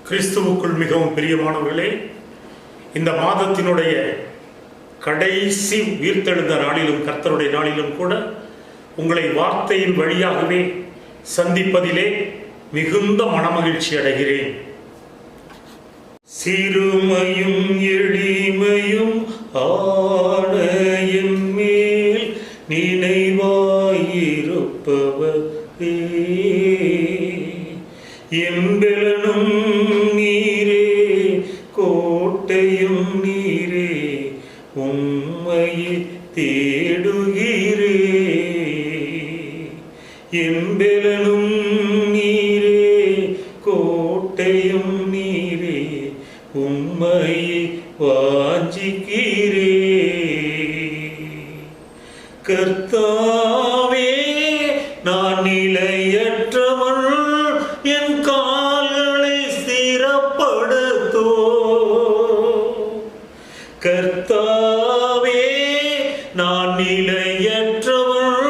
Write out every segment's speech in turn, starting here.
கிறிஸ்துவுக்குள் மிகவும் பிரியமானவர்களே, இந்த மாதத்தினுடைய கடைசி உயிர்த்தெழுந்த நாளிலும் கர்த்தருடைய நாளிலும் கூட உங்களை வார்த்தையின் வழியாகவே சந்திப்பதிலே மிகுந்த மனமகிழ்ச்சி அடைகிறேன். சிறுமையும் எளிமையும் ஆன என் மேல் நினைவாயிருப்பவரே, எம்பெலனும் நீரே, கோட்டையும் நீரே, உம்மையை தேடுகிறே. எம்பெலனும் நீரே, கோட்டையும் நீரே, உம்மையை வாஞ்சிக்கிறே. கர்த்தாவே, நான் நிலையற்றவன், என் கால்களை ஸ்திரப்படுத்தோ. கர்த்தாவே, நான் நிலையற்றவன்,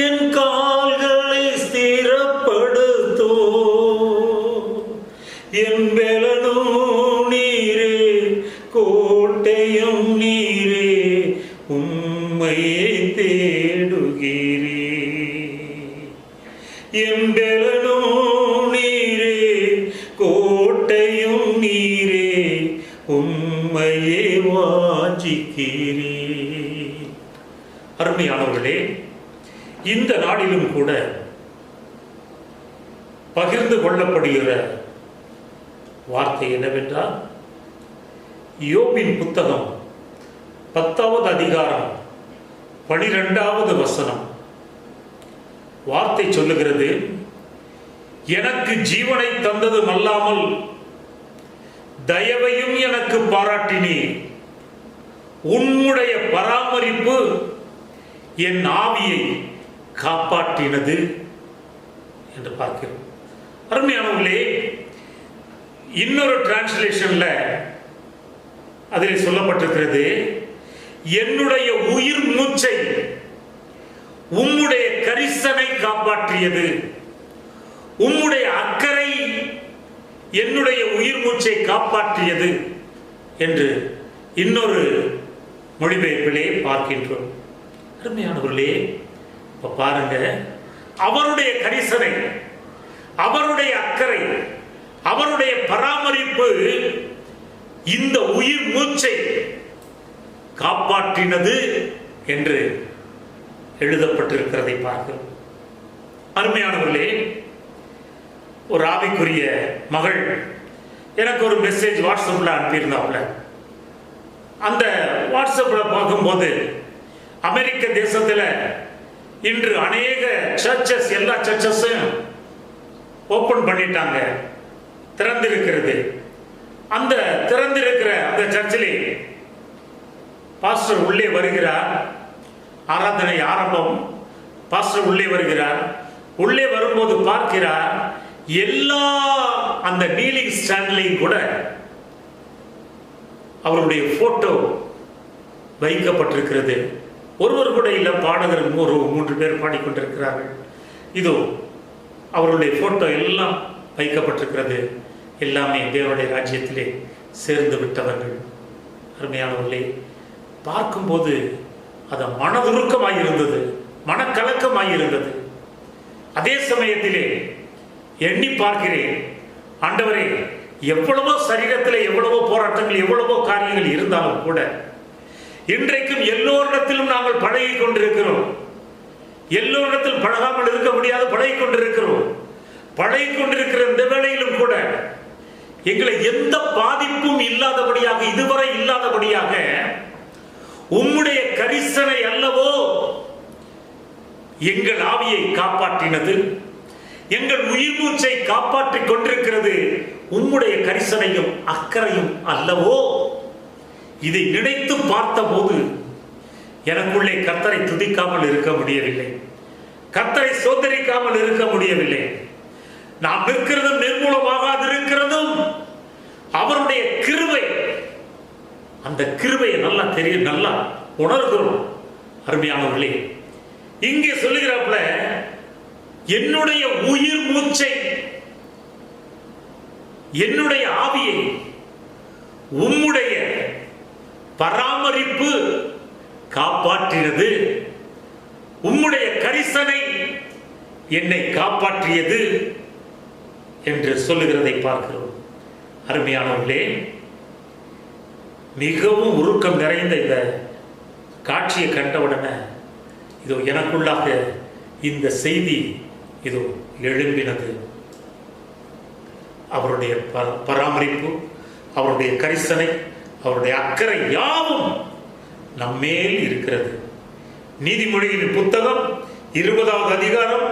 என் கால்களை ஸ்திரப்படுத்தோ. என் பெலனும் நீரே, கோட்டையும் நீரே, உம்மையை தேடுகிறே. என் பெலனும் நீரே, கோட்டையும் நீரே, உம்மையை வாஞ்சிக்கிறே. அருமையானவர்களே, இந்த நாளிலும் கூட பகிர்ந்து கொள்ளப்படுகிற வார்த்தை என்னவென்றால், யோபின் புத்தகம் 10வது அதிகாரம் 12வது வசனம். வார்த்தை சொல்லுகிறது, எனக்கு ஜீவனை தந்ததும் அல்லாமல் தயவையும் எனக்கு பாராட்டினீர். உன்னுடைய பராமரிப்பு என் ஆவியை காப்பாற்றினது என்று பார்க்கிறோம். அருமையானவர்களே, இன்னொரு டிரான்ஸ்லேஷன்ல அதில் சொல்லப்பட்டிருக்கிறது, என்னுடைய உயிர் மூச்சை உம்முடைய கரிசனை காப்பாற்றியது. உம்முடைய அக்கறை என்னுடைய உயிர் மூச்சை காப்பாற்றியது என்று இன்னொரு மொழிபெயர்ப்பிலே பார்க்கின்றோம். அருமையானவர்களே, இப்ப பாருங்க, அவருடைய கரிசனை, அவருடைய அக்கறை, அவருடைய பராமரிப்பு இந்த உயிர் மூச்சை காப்பாற்றினது என்று எழுதப்பட்டிருக்கிறதை பார்க்கிறோம். அருமையானவர்களே, ஒரு ஆவிக்குரிய மகள் எனக்கு ஒரு மெசேஜ் வாட்ஸ்அப்ல அனுப்பியிருந்தாப்புல. அந்த வாட்ஸ்அப்ல பார்க்கும்போது அமெரிக்க தேசத்தில் இன்று அநேக சர்ச்சஸ், எல்லா சர்ச்சஸும் ஓபன் பண்ணிட்டாங்க, திறந்திருக்கிறது. அந்த திறந்திருக்கிற அந்த சர்ச்சிலே பாஸ்டர் உள்ளே வருகிறார். ஆராதனை ஆரம்பம். பாஸ்டர் உள்ளே வருகிறார். உள்ளே வரும்போது பார்க்கிறார், எல்லா அந்த நீலிங் ஸ்டாண்ட்லையும் கூட அவருடைய போட்டோ வைக்கப்பட்டிருக்கிறது. ஒருவர் கூட இல்லை, பாடகர் ஒரு 3 பேர் பாடிக்கொண்டிருக்கிறார்கள். இதோ அவருடைய போட்டோ எல்லாம் வைக்கப்பட்டிருக்கிறது. எல்லாமே தேவனுடைய ராஜ்யத்திலே சேர்ந்து விட்டவர்கள். அருமையானவர்களே, பார்க்கும்போது அது மனதுருக்கமாயிருந்தது, மனக்கலக்கமாயிருந்தது. அதே சமயத்திலே எண்ணி பார்க்கிறேன், ஆண்டவரே, எவ்வளவோ சரீரத்தில் எவ்வளவோ போராட்டங்கள், எவ்வளவோ காரியங்கள் இருந்தாலும் கூட இன்றைக்கும் எல்லோரிடத்திலும் நாங்கள் பழகி கொண்டிருக்கிறோம். எல்லோரிடத்தில் பழகாமல் இருக்க முடியாது, பழகி கொண்டிருக்கிறோம். பழகி கொண்டிருக்கிற இந்த வேளையிலும் கூட எங்களை எந்த பாதிப்பும் இல்லாதபடியாக, இதுவரை இல்லாதபடியாக உம்முடைய கரிசனை அல்லவோ எங்கள் ஆவியை காப்பாற்றினது, எங்கள் உயிர் மூச்சை காப்பாற்றிக் கொண்டிருக்கிறது. உம்முடைய கரிசனையும் அக்கறையும் அல்லவோ. இதை நினைத்து பார்த்த போது எனக்குள்ளே கர்த்தரை துதிக்காமல் இருக்க முடியவில்லை, கர்த்தரை சோதரிக்காமல் இருக்க முடியவில்லை. நாம் நிற்கிறதும் நிர்மூலமாகாது இருக்கிறதும் அவருடைய கிருபை. அந்த கிருபையை நல்லா தெரியும், நல்லா உணர்கிறோம். அருமையானவர்களே, இங்கே சொல்லுகிறாப்புல, என்னுடைய உயிர் மூச்சை என்னுடைய ஆவியை உம்முடைய பராமரிப்பு காப்பாற்றினது, உம்முடைய கரிசனை என்னை காப்பாற்றியது என்று சொல்லுகிறதை பார்க்கிறோம். அருமையானவர்களே, மிகவும் உருக்கம் நிறைந்த இந்த காட்சியை கண்டவுடனே இதோ எனக்குள்ளாக இந்த செய்தி இதோ எழும்பினது. அவருடைய பராமரிப்பு, அவருடைய கரிசனை, அவருடைய அக்கறை யாவும் நம்மேல் இருக்கிறது. நீதிமொழியின் புத்தகம் 20வது அதிகாரம்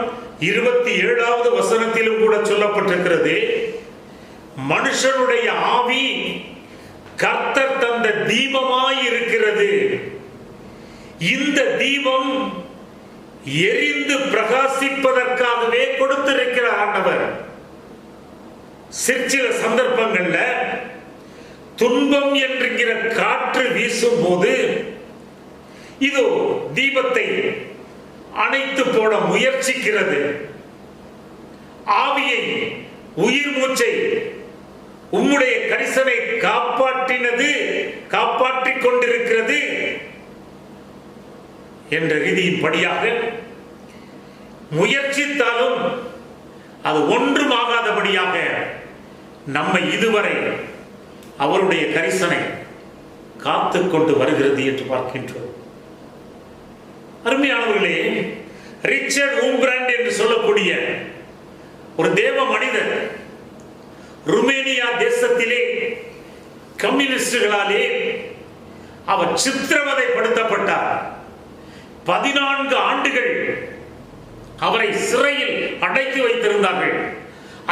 27வது வசனத்திலும் கூட சொல்லப்பட்டிருக்கிறது, மனுஷனுடைய ஆவி கர்த்தர் தந்த தீபமாய் இருக்கிறது. இந்த தீபம் எரிந்து பிரகாசிப்பதற்காகவே கொடுத்திருக்கிற ஆண்டவர். சிற்சில சந்தர்ப்பங்கள்ல துன்பம் என்கிற காற்று வீசும் போது இதோ தீபத்தை அணைத்து போட முயற்சிக்கிறது. ஆவியை, உயிர் மூச்சை உம்முடைய கரிசனை காப்பாற்றினது, காப்பாற்றிக் கொண்டிருக்கிறது என்ற ரீதியின்படியாக முயற்சித்தாலும் அது ஒன்றுமாகாதபடியாக நம்மை இதுவரை அவருடைய கரிசனை காத்து கொண்டு வருகிறது என்று பார்க்கின்றோம். அருமையானவர்களே, ரிச்சர்ட் ஊம்பிராண்ட் என்று சொல்லக்கூடிய ஒரு தேவ மனிதர் ருமேனியா தேசத்திலே கம்யூனிஸ்டுகளாலே அவர் சித்திரவதைப்படுத்தப்பட்டார். 14 ஆண்டுகள் அவரை சிறையில் அடைத்து வைத்திருந்தார்கள்.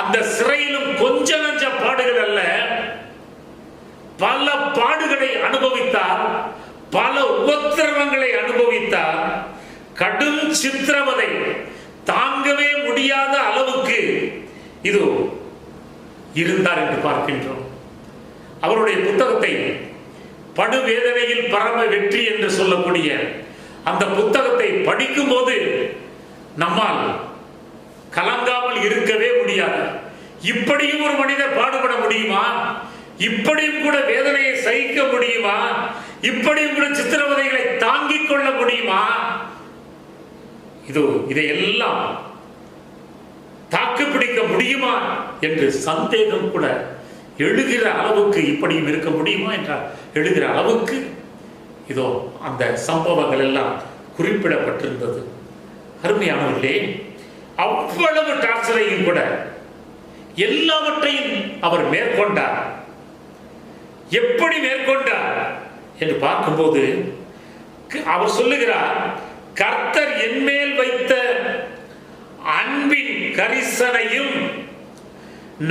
அந்த சிறையிலும் கொஞ்ச நஞ்ச பாடுகள் அல்ல, பல பாடுகளை அனுபவித்தார், பல உபத்திரவங்களை அனுபவித்தார். கடும் சித்திரவதை தாங்கவே முடியாத அளவுக்கு இது இருந்தார் என்று பார்க்கின்றோம். அவருடைய புத்தகத்தை படுவேதனையில் பரம வெற்றி என்று சொல்லக்கூடிய அந்த புத்தகத்தை படிக்கும் போது நம்மால் கலங்காமல் இருக்கவே முடியாது. இப்படியும் ஒரு மனிதர் பாடுபட முடியுமா? இப்படியும் கூட வேதனையை சகிக்க முடியுமா? இப்படியும் கூட சித்திரவதைகளை தாங்கிக் கொள்ள முடியுமா? இதையெல்லாம் தாக்கு பிடிக்க முடியுமா என்று சந்தேகம் கூட எழுகிற அளவுக்கு, இப்படியும் இருக்க முடியுமா என்றால் எழுகிற அளவுக்கு இதோ அந்த சம்பவங்கள் எல்லாம் குறிப்பிடப்பட்டிருந்தது. அருமையானவர்களே, அவ்வளவு டார்ச்சரையும் கூட எல்லாவற்றையும் அவர் மேற்கொண்டார். எப்படி மேற்கொண்டார் என்று பார்க்கும்போது அவர் சொல்லுகிறார், கர்த்தர் என்மேல் வைத்த அன்பின் கரிசனையும்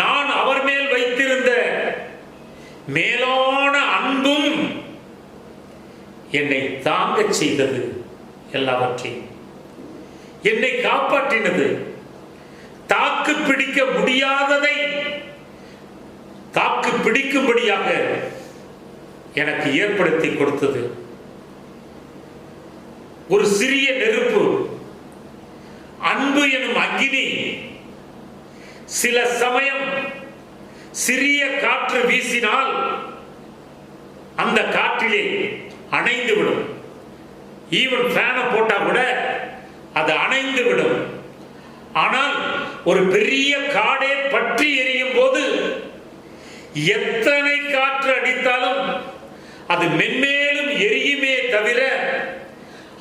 நான் அவர் மேல் வைத்திருந்த மேலான அன்பும் என்னை தாங்க செய்தது. எல்லாவற்றையும் என்னை காப்பாற்றினது. தாக்கு பிடிக்க முடியாததை தாக்கு பிடிக்கும்படியாக எனக்கு ஏற்படுத்தி கொடுத்தது. ஒரு சிறிய நெருப்பு, அன்பு எனும் அக்கினி, சில சமயம் சிறிய காற்று வீசினால் அந்த காற்றிலே அணைந்து விடும். ஈவன் ஃபேனை போட்டா கூட அது அணைந்து விடும். ஆனால் ஒரு பெரிய காடே பற்றி எரியும் போது எத்தனை காற்று அடித்தாலும் அது மென்மேலும் எரியுமே தவிர,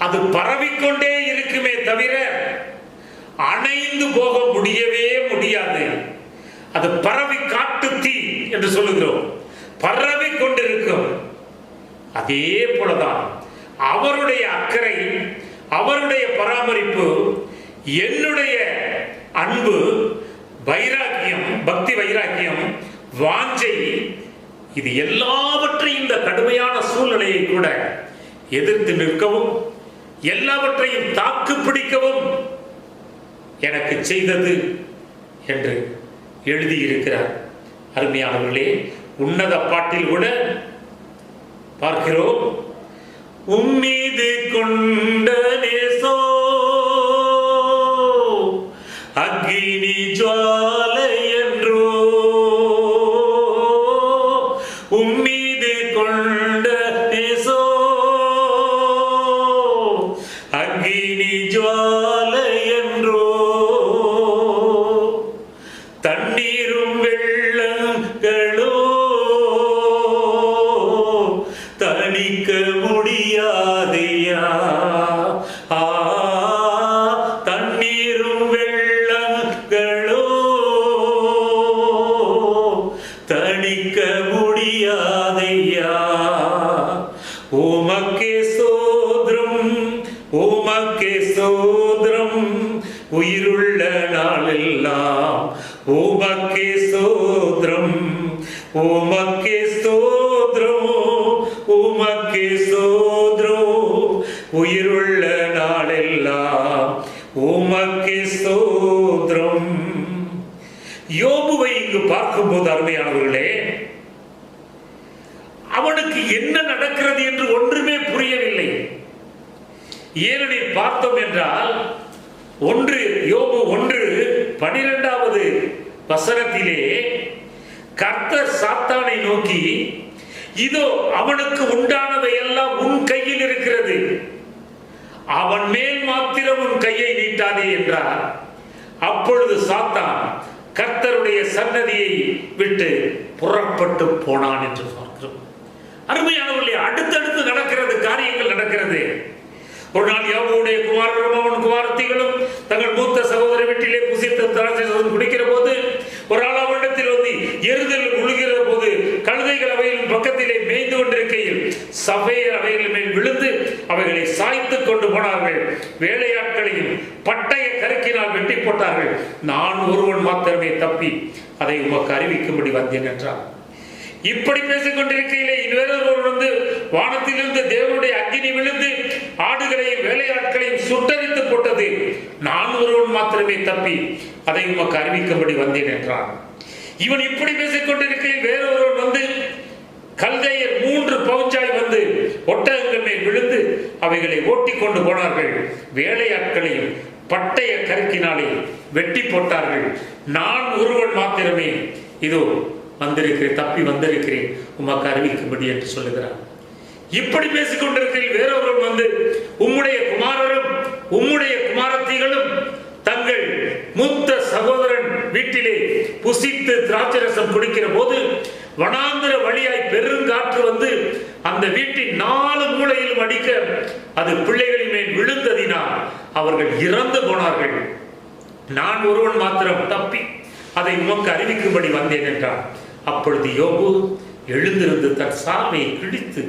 அது பரவிக்கொண்டே இருக்குமே தவிர அணைந்து போக முடியவே முடியாது. அது பரவி காட்டு தீ என்று சொல்லுகிறோம், பரவி கொண்டிருக்கும். அதே போலதான் அவருடைய அக்கறை, அவருடைய பராமரிப்பு, என்னுடைய அன்பு, வைராக்கியம், பக்தி வைராக்கியம், வாஞ்சை, இது எல்லாவற்றையும் இந்த கடுமையான சூழ்நிலையை கூட எதிர்த்து நிற்கவும், எல்லாவற்றையும் தாக்கு பிடிக்கவும் எனக்கு செய்தது என்று எழுதியிருக்கிறார். அருமையானவர்களே, உன்னத பாட்டில் கூட பார்க்கிறோம், உம்மீது கொண்ட நேசோ அக்கினி ஜுவாலை என்றோ உம்மீது கொண்ட நேசோ அக்கினி ஜுவாலை என்றோ, தண்ணீரும் வெள்ளங்களோ தணிக்க முடியாதையா. தண்ணீரும் வெள்ளங்களோ தணிக்க முடியாதையா. உமக்கே சோத்ரம், உமக்கே சோத்ரம், உயிருள்ள நாளெல்லாம் உமக்கே சோத்ரம், உமக்கே சோத்ரம், உமக்கே சோத்ரம், உயிருள்ள நாளெல்லாம் உமக்கே சோத்ரம். யோபுவை இங்கு பார்க்கும்போது அருமையானவர்களே, அவனுக்கு என்ன நடக்கிறது என்று ஒன்றுமே புரியவில்லை. ஏனெனில் பார்த்தோம் என்றால் யோபு 1:12 வசனத்திலே கர்த்தர் சாத்தானை நோக்கி, இதோ அவனுக்கு உண்டானவை எல்லாம் உன் கையில் இருக்கிறது, அவன் மேல் மாத்திரம் உன் கையை நீட்டாதே என்றார். அப்பொழுது சாத்தான் கர்த்தருடைய சன்னதியை விட்டு புறப்பட்டு போனான் என்று பார்க்கிறோம். அருமையானவர்களே, அடுத்தடுத்து நடக்கிறது, காரியங்கள் நடக்கிறது. ஒரு நாள் யோபுடைய குமாரரும் அவன் குமாரத்திகளும் தங்கள் மூத்த சகோதர வீட்டிலே புசித்து திராட்சைரசம் குடிக்கிற போது ஒரு ஆள் அவனிடத்தில் வந்து எருதல் உழுகிற போது கழுதைகள் அவைகளின் பக்கத்திலே மேய்ந்து கொண்டிருக்கையில் சபையர் அவைகள் மேல் விழுந்து அவைகளை சாய்த்து கொண்டு போனார்கள். வேலையாட்களையும் பட்டய கருக்கினால் வெட்டி போட்டார்கள். நான் ஒருவன் மாத்திரமே தப்பி அதை உமக்கு அறிவிக்கும்படி வந்தேன் என்றார். இப்படி பேசிக் கொண்டிருக்கையிலே வேறொருவர் வந்து வானத்திலிருந்து தேவனுடைய அக்கினி விழுந்து ஆடுகளையும் வேலையாட்களையும் சுட்டரித்து போட்டது. நான் ஒருவன் மாத்திரமே தப்பி அதை உமக்கு அறிவிக்கும்படி வந்தேன் என்றான். இவன் இப்படி பேசிக் கொண்டிருக்கையில் வேறொருவன் வந்து கல்தையர் 3 பவுஞ்சாய் வந்து ஒட்டகங்கள் மேல் விழுந்து அவைகளை ஓட்டி கொண்டு போனார்கள். வேலையாட்களையும் பட்டய கருக்கினாலே வெட்டி போட்டார்கள். நான் ஒருவன் மாத்திரமே இதோ வந்திருக்கிறேன், தப்பி வந்திருக்கிறேன், உமக்கு அறிவிக்கும்படி என்று சொல்லுகிறார். இப்படி பேசிக் கொண்டிருக்கையில் வேறொருவன் வந்து உம்முடைய குமாரரும் உம்முடைய குமாரத்திகளும் தங்கள் மூத்த சகோதரன் வீட்டிலே புசித்து திராட்சரசம் குடிக்கிற போது வனாந்திர வழியாய் பெருங்காற்று வந்து அந்த வீட்டின் 4 மூலையிலும் அடிக்க அது பிள்ளைகளின் மேல் விழுந்ததினால் அவர்கள் இறந்து போனார்கள். நான் ஒருவன் மாத்திரம் தப்பி அதை உமக்கு அறிவிக்கும்படி வந்தேன் என்றார். அப்பொழுது யோபு எழுந்திருந்து தன் சால்வையை கிழித்து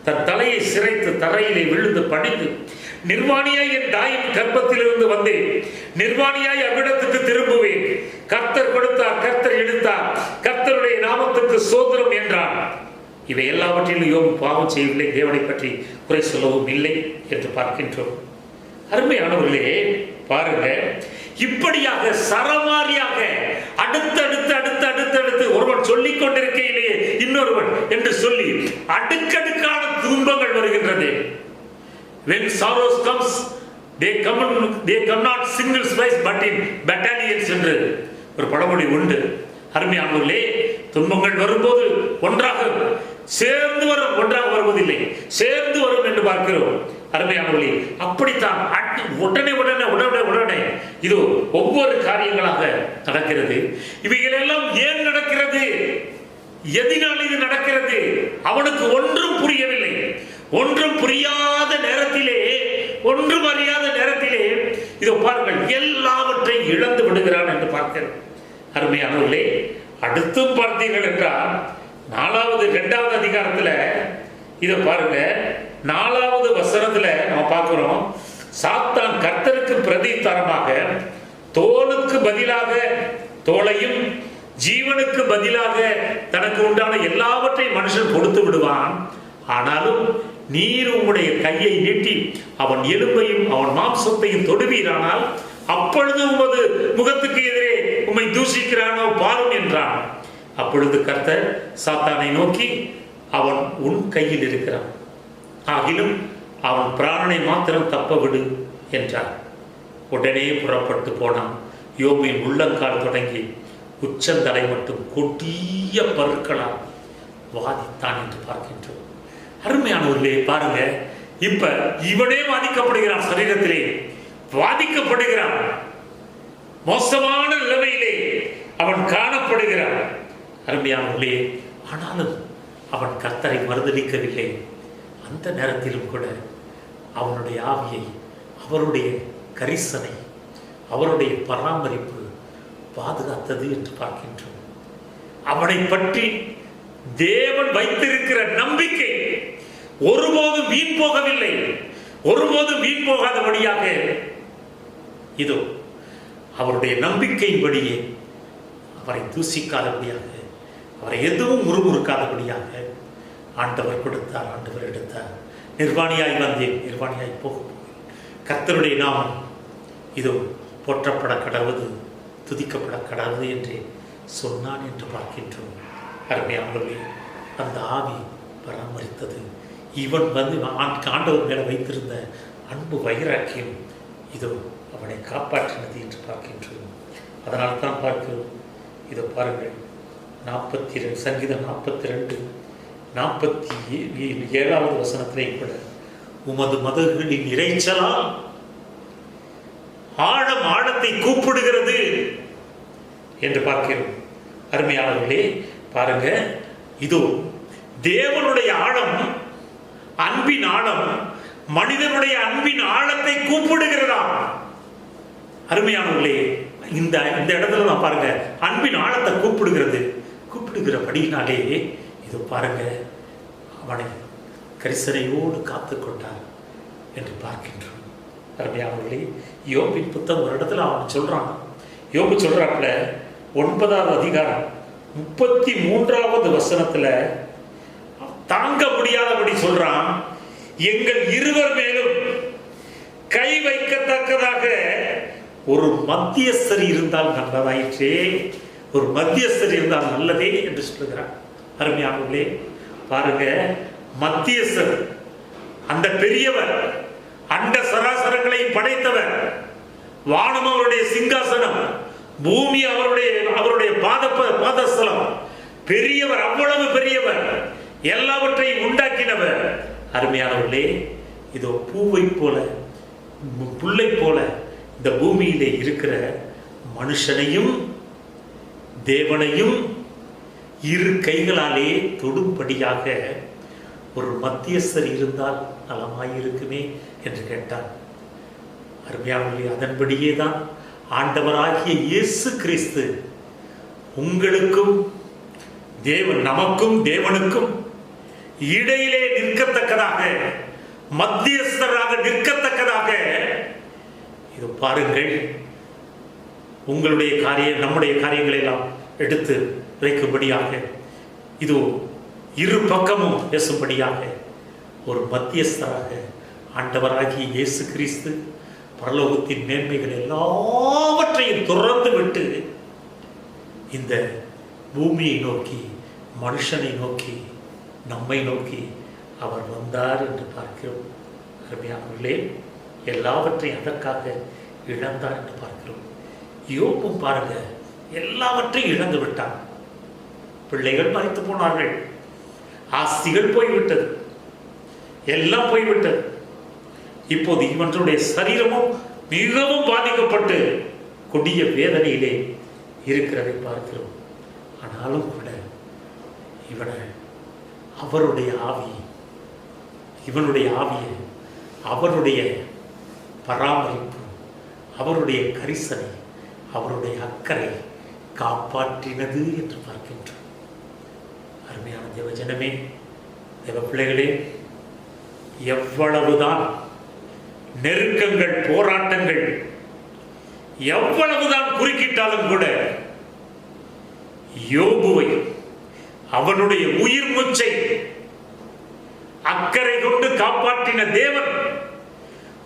தன் தலையை சிரைத்து தரையிலே விழுந்து பணிந்து, நிர்வாணியாய் என் தாயின் கர்ப்பத்திலிருந்து வந்தேன், நிர்வாணியாய் அவ்விடத்துக்கு திரும்புவேன். கர்த்தர் கொடுத்தார், கர்த்தர் எடுத்தார், கர்த்தருடைய நாமத்துக்கு சோதரம் என்றான். இவை எல்லாவற்றிலும் யோபு பாவம் செய்யவில்லை, தேவனை பற்றி குறை சொல்லவும் இல்லை என்று பார்க்கின்றோம். அருமையானவர்களே, பாருங்க, இப்படியாக சரமாரியாக அடுத்தடுத்து ஒருவன் சொல்லிக் கொண்டிருக்கையிலேயே இன்னொருவன் என்று சொல்லி அடுக்கடுக்கான துன்பங்கள் வருகின்றது. When sorrows comes, they come not single space but in battalions என்று ஒரு பழமொழி உண்டு. அருமையானவர்களே, துன்பங்கள் வரும்போது ஒன்றாக சேர்ந்து வரும், ஒன்றாக வருவதில்லை, சேர்ந்து வரும் என்று பார்க்கிறோம். அருமையானவர்களே, அப்படித்தான் உடனே இது ஒவ்வொரு காரியங்களாக நடக்கிறது. இவைகள் எல்லாம் ஏன் நடக்கிறது, எதனால் இது நடக்கிறது? அவனுக்கு ஒன்றும் புரியவில்லை. ஒன்றும் புரியாத நேரத்திலே, ஒன்றும் அறியாத நேரத்திலே இதோ பாருங்கள், எல்லாவற்றையும் இழந்து விடுகிறான் என்று பார்க்கிறோம். அருமையானவர்களே, அடுத்தும் பார்த்தீர்கள் என்றால் 2வது அதிகாரத்துல இதை பாருங்க, 4வது வசனத்துல நம்ம பார்க்கிறோம், சாத்தான் கர்த்தருக்கு பிரதித்தரமாக தோலுக்கு பதிலாக தோலையும் ஜீவனுக்கு பதிலாக தனக்கு உண்டான எல்லாவற்றையும் மனுஷன் கொடுத்து விடுவான். ஆனாலும் நீர் உம்முடைய கையை நீட்டி அவன் எலும்பையும் அவன் மாம்சத்தையும் தொடுவீரானால் அப்பொழுது உமது முகத்துக்கு எதிரே உம்மை தூஷிக்கிறானோ பாரும் என்றான். அப்பொழுது கர்த்தர் சாத்தானை நோக்கி, அவன் உன் கையில் இருக்கிறான், ஆகிலும் அவன் பிராணனை மாத்திரம் தப்ப விடு என்றார். உடனே புறப்பட்டு போனான். யோபின் உள்ளங்கால் தொடங்கி உச்சந்தலை மட்டும் கொடிய பருக்களால் வாதித்தான் என்று பார்க்கின்றோம். அருமையானவர்களே, பாருங்க, இப்ப இவனே வாதிக்கப்படுகிறான், சரீரத்திலே வாதிக்கப்படுகிறான், மோசமான நிலைமையிலே அவன் காணப்படுகிறான். அருமையானவர்களே, ஆனாலும் அவன் கர்த்தரை மறுதலிக்கவில்லை. அந்த நேரத்திலும் கூட அவனுடைய ஆவியை, அவருடைய கரிசனை, அவருடைய பராமரிப்பு பாதுகாத்தது என்று பார்க்கின்றோம். அவனை பற்றி தேவன் வைத்திருக்கிற நம்பிக்கை ஒருபோதும் வீண் போகவில்லை. ஒருபோதும் வீண் போகாதபடியாக இதோ அவருடைய நம்பிக்கையின்படியே அவரை தூசிக்காதபடியாக, அவரை எதுவும் முறுமுறுக்காதபடியாக ஆண்டவர் கொடுத்தார், ஆண்டவர் எடுத்தார். நிர்வாணியாய் வந்தேன், நிர்வாணியாய் போகும், கர்த்தருடைய நாமம் இதோ போற்றப்பட கடவுது, துதிக்கப்பட கடவுது என்று சொன்னான் என்று பார்க்கின்றோம். அருமையானவர்களே, அந்த ஆவி பராமரித்தது. இவன் வந்து ஆண்டவர் மேலே வைத்திருந்த அன்பு வைராக்கியம் இதோ அவனை காப்பாற்றினது என்று பார்க்கின்றோம். அதனால் தான் பார்க்கிறோம். இதோ பாருங்கள், 42 சங்கீதம் 42 47வது வசனத்திலே கூட, உமது மதகுகளின் இறைச்சலால் ஆழம் ஆழத்தை கூப்பிடுகிறது என்று பார்க்கிறோம். அருமையானவர்களே, பாருங்க, இதோ தேவனுடைய ஆழம், அன்பின் ஆழம் மனிதனுடைய அன்பின் ஆழத்தை கூப்பிடுகிறதா. அருமையானவர்களே, இந்த இடத்துல நான் பாருங்க, அன்பின் ஆழத்தை கூப்பிடுகிறபடினாலே இதோ பாருங்க, அவனை கரிசனையோடு காத்து கொண்டார் என்று பார்க்கின்றோம். அருமையானவர்களே, யோபின் புத்தகம் ஒரு இடத்துல அவன் சொல்றான், யோபு சொல்றாப்புல 9வது அதிகாரம் 33வது வசனத்துல தாங்க முடியாதபடி சொல்றான், எங்கள் இருவர் மேலும் கை வைக்கத்தக்கதாக ஒரு மத்தியஸ்தர் இருந்தால் நல்லதாயிற்றே, ஒரு மத்தியஸ்தர் இருந்தால் நல்லதே என்று சொல்லுகிறார். அருமையானவர்களே, பாருங்க, மத்தியஸ்தர், அந்த பெரியவர், அண்ட சராசரங்களையும் படைத்தவர், வானம் அவருடைய சிங்காசனம், பூமி அவருடைய பாதஸ்தலம், பெரியவர், அவ்வளவு பெரியவர், எல்லாவற்றையும் உண்டாக்கினவர். அருமையானவர்களே, இதோ பூவை போல, புல்லை போல இந்த பூமியிலே இருக்கிற மனுஷனையும் தேவனையும் இரு கைகளாலே தொடும்படியாக ஒரு மத்தியஸ்தர் இருந்தால் நலமாயிருக்குமே என்று கேட்டார். அருமையானவர்களே, அதன்படியே தான் ஆண்டவராகிய இயேசு கிறிஸ்து உங்களுக்கும் நமக்கும் தேவனுக்கும் இடையிலே நிற்கத்தக்கதாக, மத்தியஸ்தராக நிற்கத்தக்கதாக, இது பாருங்கள், உங்களுடைய நம்முடைய காரியங்களை எல்லாம் எடுத்து வைக்கும்படியாக, இது இரு பக்கமும் பேசும்படியாக ஒரு மத்தியஸ்தராக ஆண்டவராகிய இயேசு கிறிஸ்து பரலோகத்தின் மேன்மைகள் எல்லாவற்றையும் துறந்து விட்டு இந்த பூமியை நோக்கி, மனுஷனை நோக்கி, நம்மை நோக்கி அவர் வந்தார் என்று பார்க்கிறோம். அருமையானவர்களே, எல்லாவற்றையும் அதற்காக இழந்தார் என்று பார்க்கிறோம். யோபும் பாருங்க, எல்லாவற்றையும் இழந்து விட்டான். பிள்ளைகள் மரித்து போனார்கள், ஆஸ்திகள் போய்விட்டது, எல்லாம் போய்விட்டது. இப்போது இவனுடைய சரீரமும் மிகவும் பாதிக்கப்பட்டு கொடிய வேதனையிலே இருக்கிறதை பார்க்கிறோம். ஆனாலும் கூட அவருடைய ஆவியை, அவருடைய பராமரிப்பு, அவருடைய கரிசனை, அவருடைய அக்கறை காப்பாற்றினது என்று பார்க்கின்றோம். அருமையான தேவஜனமே, தேவ பிள்ளைகளே, எவ்வளவுதான் நெருக்கங்கள், போராட்டங்கள் எவ்வளவுதான் குறுக்கிட்டாலும் கூட யோபுவை, அவனுடைய உயிர் மூச்சை அக்கறை கொண்டு காப்பாற்றின தேவன்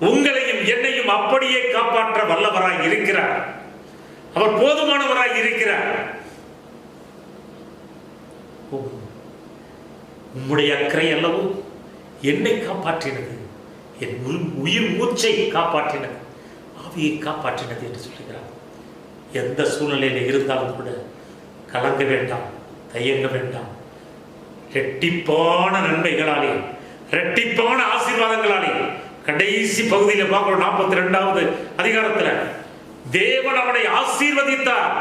உங்களையும் என்னையும் அப்படியே காப்பாற்ற வல்லவராய் இருக்கிறார். அவர் போதுமானவராய் இருக்கிறார். உம்முடைய அக்கறை அல்லவோ என்னை காப்பாற்றினது, என் உயிர் மூச்சை காப்பாற்றினது, ஆவியை காப்பாற்றினது என்று சொல்லுகிறார். எந்த சூழ்நிலையில் இருந்தாலும் கூட கலங்க வேண்டாம், தயங்க வேண்டாம். ரெட்டிப்பான நன்மைகளாலே, ரெட்டிப்பான ஆசீர்வாதங்களாலே. கடைசி பகுதியில் பார்க்கிறோம் 42வது அதிகாரத்தில் தேவன் அவனை ஆசீர்வதித்தார்.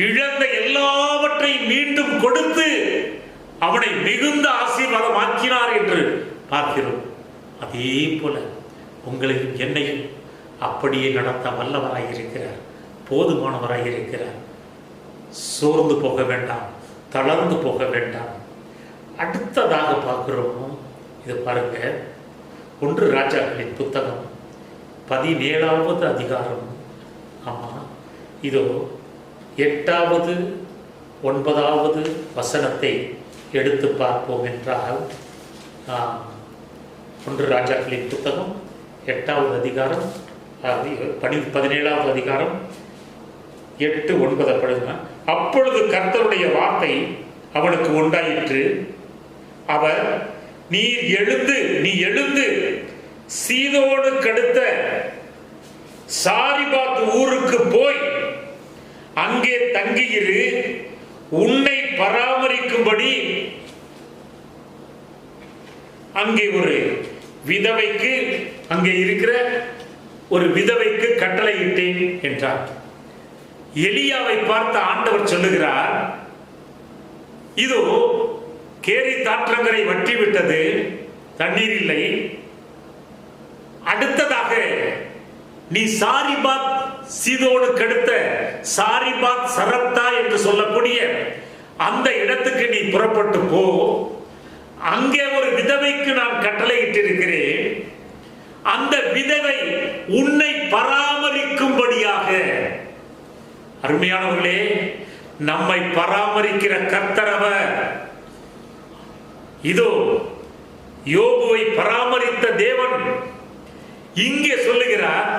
இழந்த எல்லாவற்றையும் மீண்டும் கொடுத்து அவனை மிகுந்த ஆசீர்வாதம் ஆக்கினார் என்று பார்க்கிறோம். அதே போல உங்களையும் என்னையும் அப்படியே நடத்த வல்லவராய் இருக்கிறார், போதுமானவராய் இருக்கிறார். சோர்ந்து போக வேண்டாம், தளர்ந்து போக வேண்டாம். அடுத்ததாக பார்க்கிறோம், இது பாருங்க, 1 ராஜாக்களின் புத்தகம் 17வது அதிகாரம். ஆமாம், இதோ 8வது 9வது வசனத்தை எடுத்து பார்ப்போம் என்றால், 1 ராஜாக்களின் புத்தகம் 8வது அதிகாரம் 17வது அதிகாரம் 8, 9 படுங்க. அப்பொழுது கர்த்தருடைய வார்த்தை அவனுக்கு உண்டாயிற்று. அவர், நீ எழுந்து சீதோனுக்கு அடுத்த சாரிபாத் ஊருக்கு போய் அங்கே தங்கியிரு, உன்னை பராமரிக்கும்படி அங்கே ஒரு விதவைக்கு, அங்கே இருக்கிற ஒரு விதவைக்கு கட்டளையிட்டேன் என்றார். எலியாவை பார்த்த ஆண்டவர் சொல்லுகிறார், இதோ கேரி தாற்றங்கரை வற்றிவிட்டது, தண்ணீர் இல்லை. அடுத்ததாக நீ சாரிபாத், சீதோனுக்கு அடுத்த சாரிபாத் சரப்தா என்று சொல்லக்கூடிய அந்த இடத்துக்கு நீ புறப்பட்டு போ. அங்கே ஒரு விதவைக்கு நான் கட்டளையிட்டிருக்கிறேன். அந்த விதவை உன்னை பராமரிக்கும்படியாக. அருமையானவர்களே, நம்மை பராமரிக்கிற கர்த்தரவர். இதோ யோபுவை பராமரித்த தேவன் இங்கே சொல்லுகிறார்,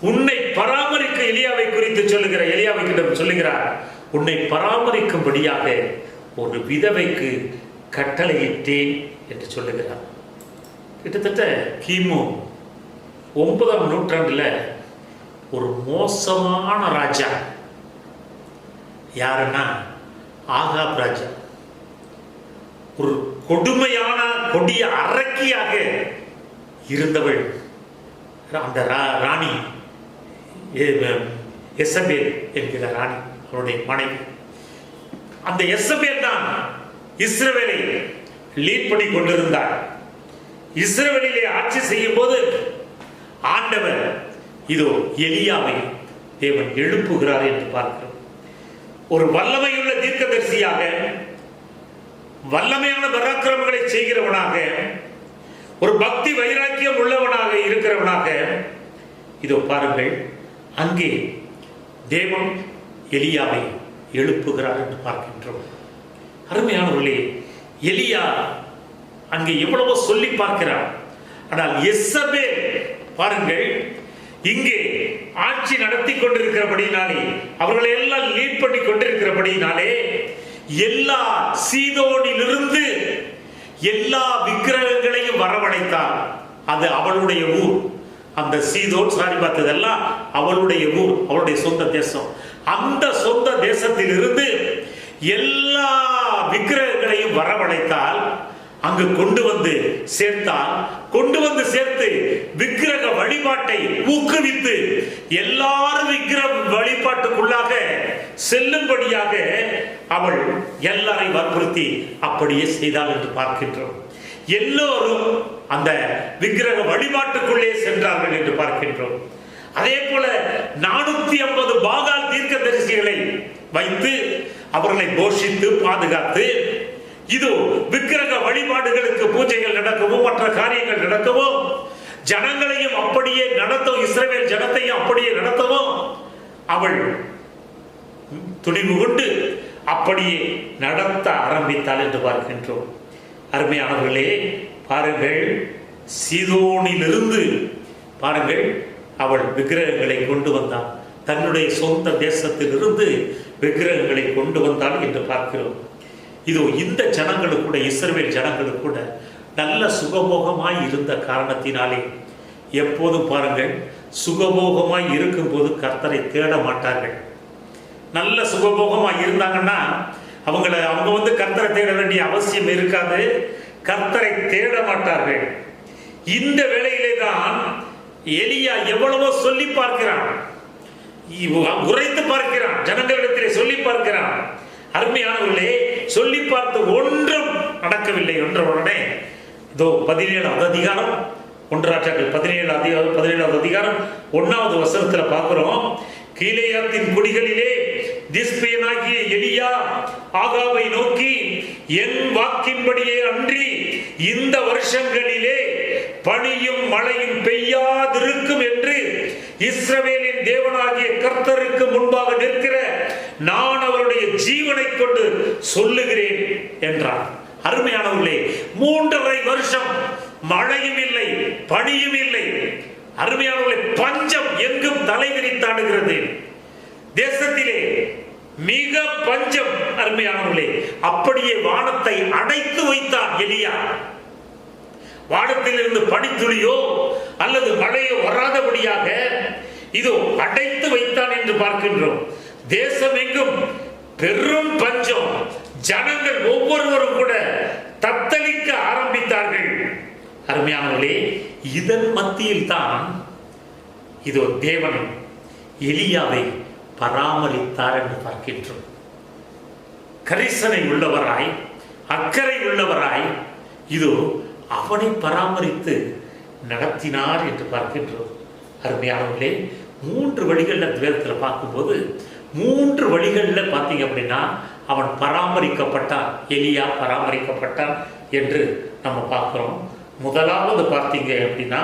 உன்னை பராமரிக்க. எலியாவை குறித்து சொல்லுகிற, எலியாவை கிட்ட சொல்லுகிறார், உன்னை பராமரிக்கும்படியாக ஒரு விதவைக்கு கட்டளையிட்டேன் என்று சொல்லுகிறார். கிட்டத்தட்ட கிமு 9ஆம் நூற்றாண்டில் ஒரு மோசமான ராஜா யாருன்னா ஆகாப் ராஜா. ஒரு கொடுமையான கொடிய அரக்கியாக இருந்தவள் அந்த ராணி எசபேல் என்கிற ராணி, அவருடைய மனைவி. அந்த எசபேல் தான் இஸ்ரவேலை லீட் பண்ணி கொண்டிருந்தார். இஸ்ரவேலிலே ஆட்சி செய்யும் போது ஆண்டவர் இதோ எலியாவை தேவன் எழுப்புகிறார் என்று பார்க்கிறோம். ஒரு வல்லமையுள்ள தீர்க்கதரிசியாக, வல்லமையான பராக்கிரமங்களை செய்கிறவனாக, ஒரு பக்தி வைராக்கியம் உள்ளவனாக இருக்கிறவனாக இதோ பாருங்கள், அங்கே தேவன் எலியாவை எழுப்புகிறார் என்று பார்க்கின்றோம். அருமையானவர்களே, எலியா அங்கே எவ்வளவோ சொல்லி பார்க்கிறார். ஆனால் எசபேல் பாருங்கள், இங்கே ஆட்சி நடத்தி கொண்டிருக்கிறபடினாலே, அவர்களை எல்லாம் லீட் பண்ணி கொண்டிருக்கிறபடினாலே, எல்லா சீதோனிலிருந்து எல்லா விக்கிரகங்களையும் வரவழைத்தார். அது அவளுடைய ஊர். அந்த சீதோன், சாரிபாத் இதெல்லாம் அவளுடைய ஊர், அவளுடைய சொந்த தேசம். அந்த சொந்த தேசத்தில் இருந்து எல்லா விக்கிரகங்களையும் வரவழைத்தால், அங்கு கொண்டு வந்து சேர்த்தால், கொண்டு வந்து சேர்த்து விக்கிரக வழிபாட்டை ஊக்குவித்து எல்லாரும் விக்கிரக வழிபாட்டுக்குள்ளாக செல்லும்படியாக அவள் எல்லாரையும் வற்புறுத்தி அப்படியே செய்தாள் என்று பார்க்கின்றோம். எல்லோரும் அந்த விக்கிரக வழிபாட்டுக்குள்ளே சென்றார்கள் என்று பார்க்கின்றோம். அதே போல 450 பாகால் தீர்க்கதரிசிகளை வைத்து அவர்களை போஷித்து பாதுகாத்து, இது விக்கிரக வழிபாடுகளுக்கு பூஜைகள் நடக்கவும் மற்ற காரியங்கள் நடக்கவும், ஜனங்களையும் அப்படியே நடத்தவும், இஸ்ரவேல் ஜனத்தையும் அப்படியே நடத்தவும் அவள் துணிவு கொண்டு அப்படியே நடத்த ஆரம்பித்தாள் என்று பார்க்கின்றோம். அருமையானவர்களே, பாருங்கள், சீதோனிலிருந்து பாருங்கள் அவள் விக்கிரகங்களை கொண்டு வந்தாள். தன்னுடைய சொந்த தேசத்திலிருந்து விக்கிரகங்களை கொண்டு வந்தாள் என்று பார்க்கிறோம். இதோ இந்த ஜனங்களுக்கு கூட, இஸ்ரவேல் ஜனங்களுக்கு கூட நல்ல சுகபோகமாய் இருந்த காரணத்தினாலே, எப்போதும் பாருங்கள், சுகபோகமாய் இருக்கும்போது கர்த்தரை தேட மாட்டார்கள். நல்ல சுகபோகமாய் இருந்தாங்கன்னா அவங்க வந்து கர்த்தரை தேட வேண்டிய அவசியம் இருக்காது, கர்த்தரை தேட மாட்டார்கள். இந்த வேளையிலே தான் எலியா எவ்வளவோ சொல்லி பார்க்கிறான், உரைத்து பார்க்கிறான், ஜனங்களிடத்திலே சொல்லி பார்க்கிறான். அருமையானவர்களே, சொல்லி பார்த்து ஒன்றும் நடக்கவில்லை. உடனே இதோ 17வது அதிகாரம், 1 ராஜாக்கள் 17வது அதிகாரம் 1வது வசனத்தில் பார்க்கிறோம். கீலேயாத்தின் குடிகளிலே திஸ்பியனாகிய எலியா ஆகாபை நோக்கி, என் வாக்கின்படியே அன்றி இந்த வருஷங்களிலே பனியும் மழையும் பெய்யாதிருக்கும் என்று இஸ்ரவேலின் தேவனாகிய கர்த்தருக்கு முன்பாக நிற்கிற நான் அவருடைய ஜீவனை கொண்டு சொல்லுகிறேன் என்றார். அருமையானவர்களே, 3.5 வருஷம் மழையும் இல்லை, பனியும் இல்லை. அருமையானவர்களே, பஞ்சம் எங்கும் தலைவிரித்தாடுகிறது. தேசத்திலே மிக பஞ்சம். அருமையானவர்களே, அப்படியே வானத்தை அடைத்து வைத்தார் எலியா. வானத்தில் இருந்து பனித்துளியோ அல்லது மழையோ வராதபடியாக இதோ அடைத்து வைத்தான் என்று பார்க்கின்றோம். தேசம் எங்கும் பெரும் பஞ்சம். ஜனங்கள் ஒவ்வொருவரும் கூட தத்தளிக்க ஆரம்பித்தார்கள். அருமையானவர்களே, இதன் மத்தியில் தான் இதோ தேவன் எலியாவை பராமரித்தார் என்று பார்க்கின்றோம். கரிசனை உள்ளவராய், அக்கறை உள்ளவராய் இதோ அவனை பராமரித்து நடத்தினார் என்று பார்க்கின்றோம். அருமையானவர்களே, 3 வழிகளில் வேதத்தில் பார்க்கும்போது 3 வழிகளில் பார்த்தீங்க அப்படின்னா அவன் பராமரிக்கப்பட்டான், எலியா பராமரிக்கப்பட்டான் என்று நம்ம பார்க்கிறோம். முதலாவது பார்த்தீங்க அப்படின்னா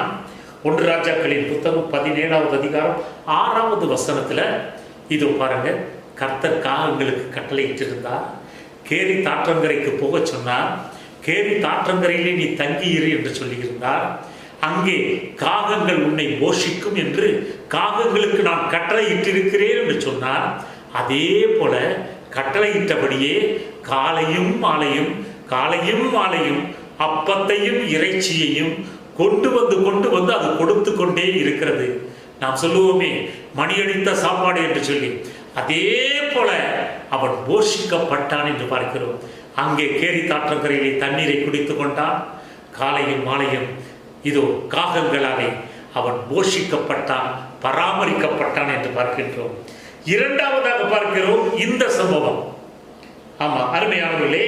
1 ராஜாக்களின் புத்தகம் 17வது அதிகாரம் 6வது வசனத்தில் இது பாருங்க, கர்த்தர் காகங்களுக்கு கட்டளையிட்டிருந்தார். கேரி தாற்றங்கரைக்கு போக சொன்னார். கேரி தாற்றங்கரையிலே நீ தங்கியிரு என்று சொல்லியிருந்தார். அங்கே காகங்கள் உன்னை போஷிக்கும் என்று காகங்களுக்கு நான் கட்டளையிட்டிருக்கிறேன் என்று சொன்னார். அதே போல கட்டளையிட்டபடியே காலையும் மாலையும் அப்பத்தையும் இறைச்சியையும் கொண்டு வந்து அது கொடுத்து கொண்டே இருக்கிறது. நாம் சொல்லுவோமே மணியடித்த சாப்பாடு என்று சொல்லி, அதே போல அவன் போஷிக்கப்பட்டான் என்று பார்க்கிறோம். அங்கே கேரி தாற்றங்கரையிலே தண்ணீரை குடித்து கொண்டான். காலையும் மாலையும் இதோ காகங்களாலே அவன் போஷிக்கப்பட்டான், பராமரிக்கப்பட்டான் என்று பார்க்கின்றோம். 2வதாக பார்க்கிறோம் இந்த சம்பவம். ஆமா அருமையானவர்களே,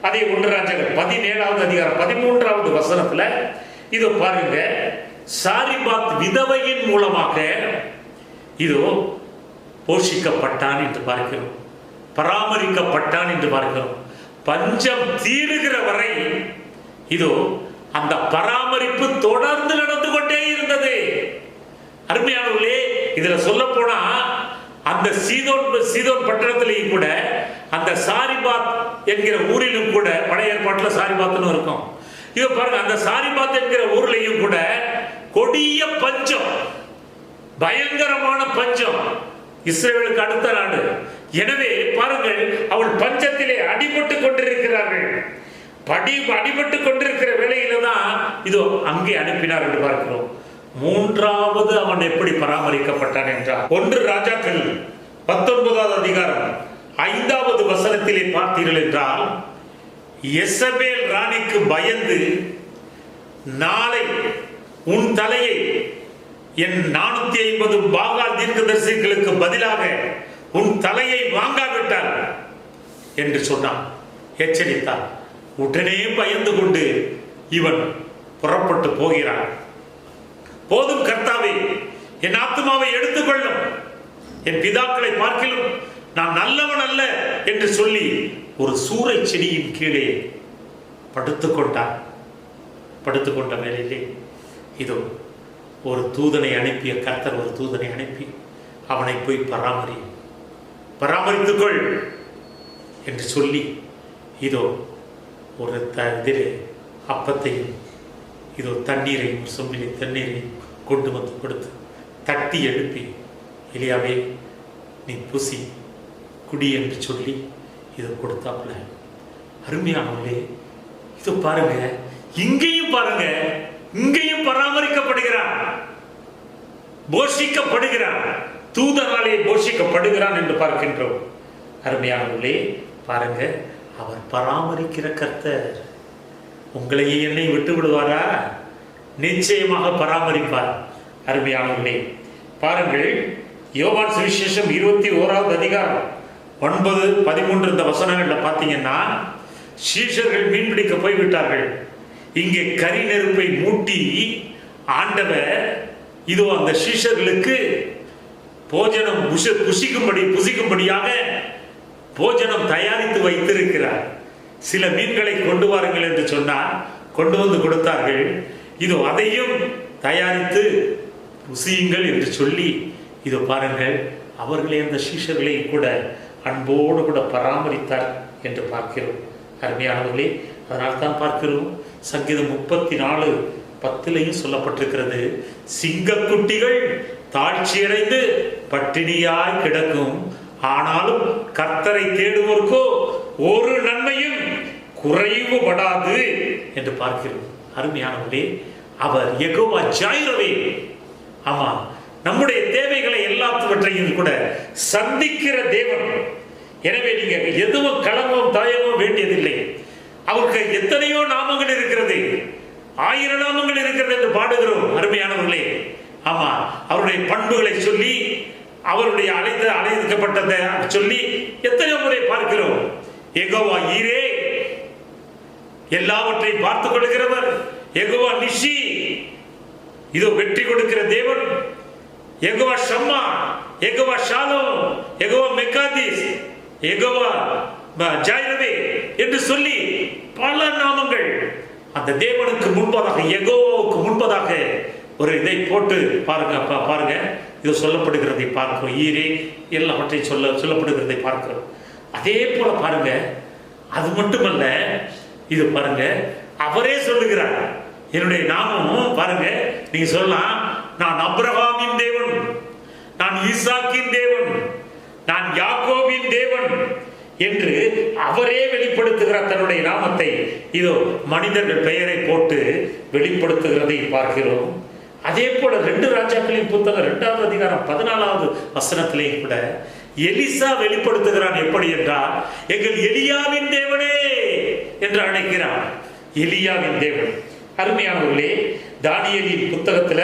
அதே 1 ராஜாக்கள் 17வது அதிகாரம் 13வது வசனத்துல இதோ பாருங்க, சாரிபாத் விதவையின் மூலமாக இதோ போஷிக்கப்பட்டான் என்று பார்க்கிறோம், பராமரிக்கப்பட்டான் என்று பார்க்கிறோம். பஞ்சம் தீருகிற வரை இதோ அந்த பராமரிப்பு தொடர்ந்து நடந்து கொண்டே இருந்தது. அருமையானவர்களே, இதுல சொல்ல போனா அந்த சீதோன் பட்டணத்திலேயும் கூட அந்த சாரிபாத் என்கிற ஊரிலும் கூட, பழைய ஏற்பாட்டில் சாரிபாத்னு இருக்கும். இது பாருங்க, அந்த சாரிபாத் என்கிற ஊர்லையும் கூட கொடிய பஞ்சம், பயங்கரமான பஞ்சம். இஸ்ரவேலுக்கு அடுத்த நாடு. எனவே பாருங்கள், அவள் பஞ்சத்திலே அடிபட்டு கொண்டிருக்கிறார்கள். அடிபட்டு கொண்டிருக்கிற வேளையில தான் இதோ அங்கே அனுப்பினார் என்று பார்க்கிறோம். 3வது அவன் எப்படி பராமரிக்கப்பட்டான் என்றால் 1 ராஜாக்கள் 19வது அதிகாரம் 5வது வசனத்திலே பார்த்தீர்கள் என்றால், எசபேல் ராணிக்கு பயந்து, நாளை உன் தலையை என் 450 பாகால் தீர்க்கதரிசிகளுக்கு பதிலாக உன் தலையை வாங்காவிட்டால் என்று சொன்னான், எச்சரித்தார். உடனே பயந்து கொண்டு இவன் புறப்பட்டு போகிறான். போதும் கர்த்தாவே, என் ஆத்துமாவை எடுத்துக்கொள்ளும், என் பிதாக்களை பார்க்கிலும் நான் நல்லவன் அல்ல என்று சொல்லி ஒரு சூறை செடியின் கீழே படுத்துக்கொண்டான். படுத்துக்கொண்ட வேளையிலே இதோ ஒரு தூதனை அனுப்பிய கர்த்தர், ஒரு தூதனை அனுப்பி அவனை போய் பராமரித்துக்கொள் என்று சொல்லி இதோ ஒரு இதிலே அப்பத்தையும் இதோ தண்ணீரையும், ஒரு சொம்பிலே தண்ணீரையும் கொண்டு வந்து கொடுத்து தட்டி எழுப்பி, எலியாவே நீ புசி குடி என்று சொல்லி இதை கொடுத்தாப்புல. அருமையானவர்களே, இது பாருங்க, இங்கேயும் பாருங்க, இங்கேயும் பராமரிக்கப்படுகிறான், போஷிக்கப்படுகிறான், தூதனாலே போஷிக்கப்படுகிறான் என்று பார்க்கின்றோம். அருமையானவர்களே, பாருங்க, அவர் பராமரிக்கிற கர்த்தர். உங்களையே என்னை விட்டு விடுவாரா? நிச்சயமாக பராமரிப்பார். அருமையானவர்களே, பாருங்கள், யோவான் சுவிசேஷம் 21வது அதிகாரம் 9, 13 இந்த வசனங்களில் பார்த்தீங்கன்னா, சீஷர்கள் மீன் பிடிக்க போய்விட்டார்கள். இங்கே கரி நெருப்பை மூட்டி ஆண்டவர் இதோ அந்த சீஷர்களுக்கு போஜனம் புசிக்கும்படியாக போஜனம் தயாரித்து வைத்திருக்கிறார். சில மீன்களை கொண்டு வாருங்கள் என்று சொன்னார். கொண்டு வந்து கொடுத்தார்கள். இதோ அதையும் தயாரித்து புசியுங்கள் என்று சொல்லி, இதோ பாருங்கள், அவர்களே அந்த சீஷர்களை கூட அன்போடு கூட பராமரித்தார் என்று பார்க்கிறோம். அருமையானவர்களே, அதனால் தான் பார்க்கிறோம், சங்கீதம் 34:10 சொல்லப்பட்டிருக்கிறது, சிங்கக்குட்டிகள் தாழ்ச்சியடைந்து பட்டினியாய் கிடக்கும், ஆனாலும் கர்த்தரை தேடுவோர்க்கோ ஒரு நன்மையும் குறைவுபடாது என்று பார்க்கிறோம். அருமையானவர்களே, அவர் யெகோவா ஜாயிரே. ஆமா, நம்முடைய தேவைகளை எல்லாவற்றையும் கூட சந்திக்கிற தேவன். எனவே நீங்க எதுவும் களவும் தாயவும் வேண்டியதில்லை. அவருக்கு எத்தனையோ நாமங்கள் இருக்கிறது, 1000 நாமங்கள் இருக்கிறது என்று பாடுகிறோம். அருமையானவர்களே, ஆமா, அவருடைய பண்புகளை சொல்லி, அவருடைய அழைக்கப்பட்டதை சொல்லி எத்தனையோ முறை பார்க்கிறோம். யெகோவா ஈரே, எல்லாவற்றையும் பார்த்துக் கொள்கிறவர். யெகோவா நிஷி, இதோ வெற்றி கொடுக்கிற தேவன். யெகோவா ஷம்மா, யெகோவா ஷாலோம், யெகோவா மெக்காதிஸ், யெகோவா ஜாயிரே என்று சொல்லி பல நாமங்கள். அந்த தேவனுக்கு முன்பதாக, யெகோவாவுக்கு முன்பதாக ஒரு இதை போட்டு பாருங்க, இது சொல்லப்படுகிறதை பார்க்கிறோம். ஈரே, எல்லாவற்றையும் சொல்லப்படுகிறதை பார்க்கிறோம். அதே போல பாருங்க, அது மட்டுமல்ல, இது பாருங்க, அவரே சொல்லுகிறார், என்னுடைய நாமம் பாருங்க, நீங்க சொல்லலாம், நான் அப்ரஹாமின் தேவன், நான் ஈசாக்கின் தேவன், நான் யாக்கோபின் தேவன் என்று அவரே வெளிப்படுத்துகிறார் தன்னுடைய நாமத்தை. இதோ மனிதர்கள் பெயரை போட்டு வெளிப்படுத்துகிறதை பார்க்கிறோம். அதே போல 2 ராஜாக்களின் புத்தகம் 2வது அதிகாரம் 14வது வசனத்திலேயும் கூட எலிசா வெளிப்படுத்துகிறான். எப்படி என்றால், எங்கள் எலியாவின் தேவனே என்று அழைக்கிறான். எலியாவின் தேவன். அருமையானவர்களே, தானியேலின் புத்தகத்துல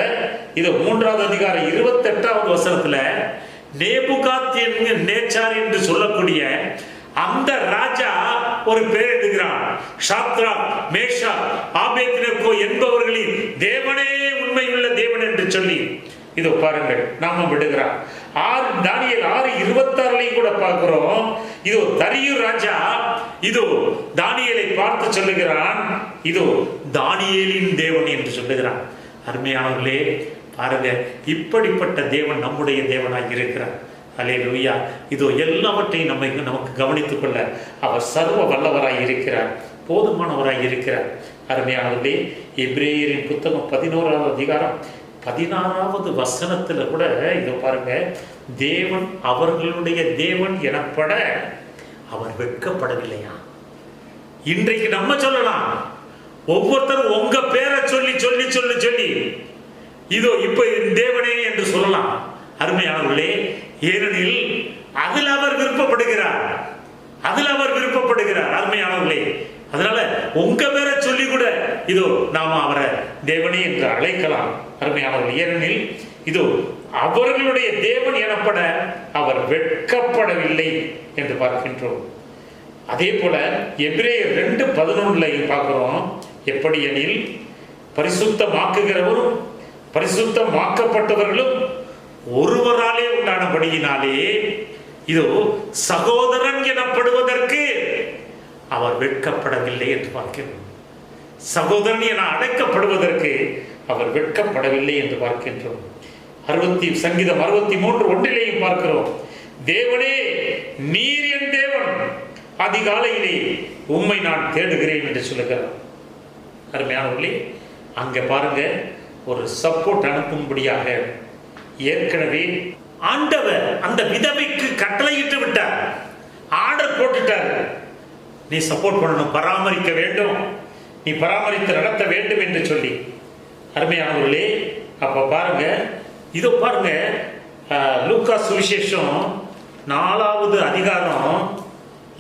இது 3வது அதிகாரம் 28வது வசனத்துல நேபுகாத்நேச்சார் என்று சொல்லக்கூடிய அந்த ராஜா ஒரு பேர் எடுக்கிறான். ஷாத்ராக், மேஷாக், ஆபேத்நேகோ என்பவர்களின் தேவனே உண்மையுள்ள தேவன் என்று சொல்லி இதோ பாருங்கள் நாமம் விடுகிறார். தானியேல் 6:26 கூட பார்க்கிறோம். இதோ தரியு ராஜா இதோ தானியேலை பார்த்து சொல்லுகிறான், இதோ தானியேலின் தேவன் என்று சொல்லுகிறான். அருமையானவர்களே, பாருங்க, இப்படிப்பட்ட தேவன் நம்முடைய தேவனாய் இருக்கிறார். அல்லேலூயா. இதோ எல்லாவற்றையும் நமக்கு கவனித்துக் கொள்ள அவர் சர்வ வல்லவராய் இருக்கிறார், போதுமானவராய் இருக்கிறார். அருமையானவர்களே, எபிரேயரின் புத்தகம் 11வது அதிகாரம் 16வது வசனத்துல கூட இதோ பாருங்க, தேவன் அவர்களுடைய தேவன் எனப்பட அவர் வெட்கப்படவில்லையா. இன்றைக்கு நம்ம சொல்லலாம், ஒவ்வொருத்தரும் உங்க பேரை சொல்லி சொல்லி சொல்லி சொல்லி இதோ இப்ப தேவனே என்று சொல்லலாம். அருமையானவர்களே, ஏனெனில் அதில் அவர் விருப்பப்படுகிறார், அதில் அவர் விருப்பப்படுகிறார். அருமையானவர்களே, அதனால உங்க பேரை சொல்லி கூட இதோ நாம அவரை தேவனே என்று அழைக்கலாம். அருமையானவர்கள், ஏனெனில் இதோ அவர்களுடைய தேவன் எனப்பட அவர் வெட்கப்படவில்லை என்று பார்க்கின்றோம். அதே போல எபிரேயர் 2:11 பார்க்கிறோம். எப்படி எனில், பரிசுத்தமாக்குகிறவரும் பரிசுத்தமாக்கப்பட்டவர்களும் ஒருவராலே உண்டானபடியினாலே இதோ சகோதரன் எனப்படுவதற்கு அவர் வெட்கப்படவில்லை என்று பார்க்கிறோம். சகோதரன் என அழைக்கப்படுவதற்கு அவர் வெட்கப்படவில்லை என்று பார்க்கின்றோம். சங்கீதம் 63:1 பார்க்கிறோம். தேவனே, நீர் என் தேவன், அதிகாலையிலே உம்மை நான் தேடுகிறேன் என்று சொல்லுகிறார். அருமையானவர்களே, அங்க பாருங்க, ஒரு சப்போர்ட் அனுப்பும்படியாக ஏற்கனவே ஆண்டவர் அந்த விதவைக்கு கட்டளையிட்டு விட்டார், ஆர்டர் போட்டுட்டார். நீ சப்போர்ட் பண்ணணும், பராமரிக்க வேண்டும், நீ பராமரித்து நடத்த வேண்டும் என்று சொல்லி. அருமையானவர்களே, அப்ப பாருங்க, இதோ பாருங்க, லூக்கா சுவிசேஷம் 4வது அதிகாரம்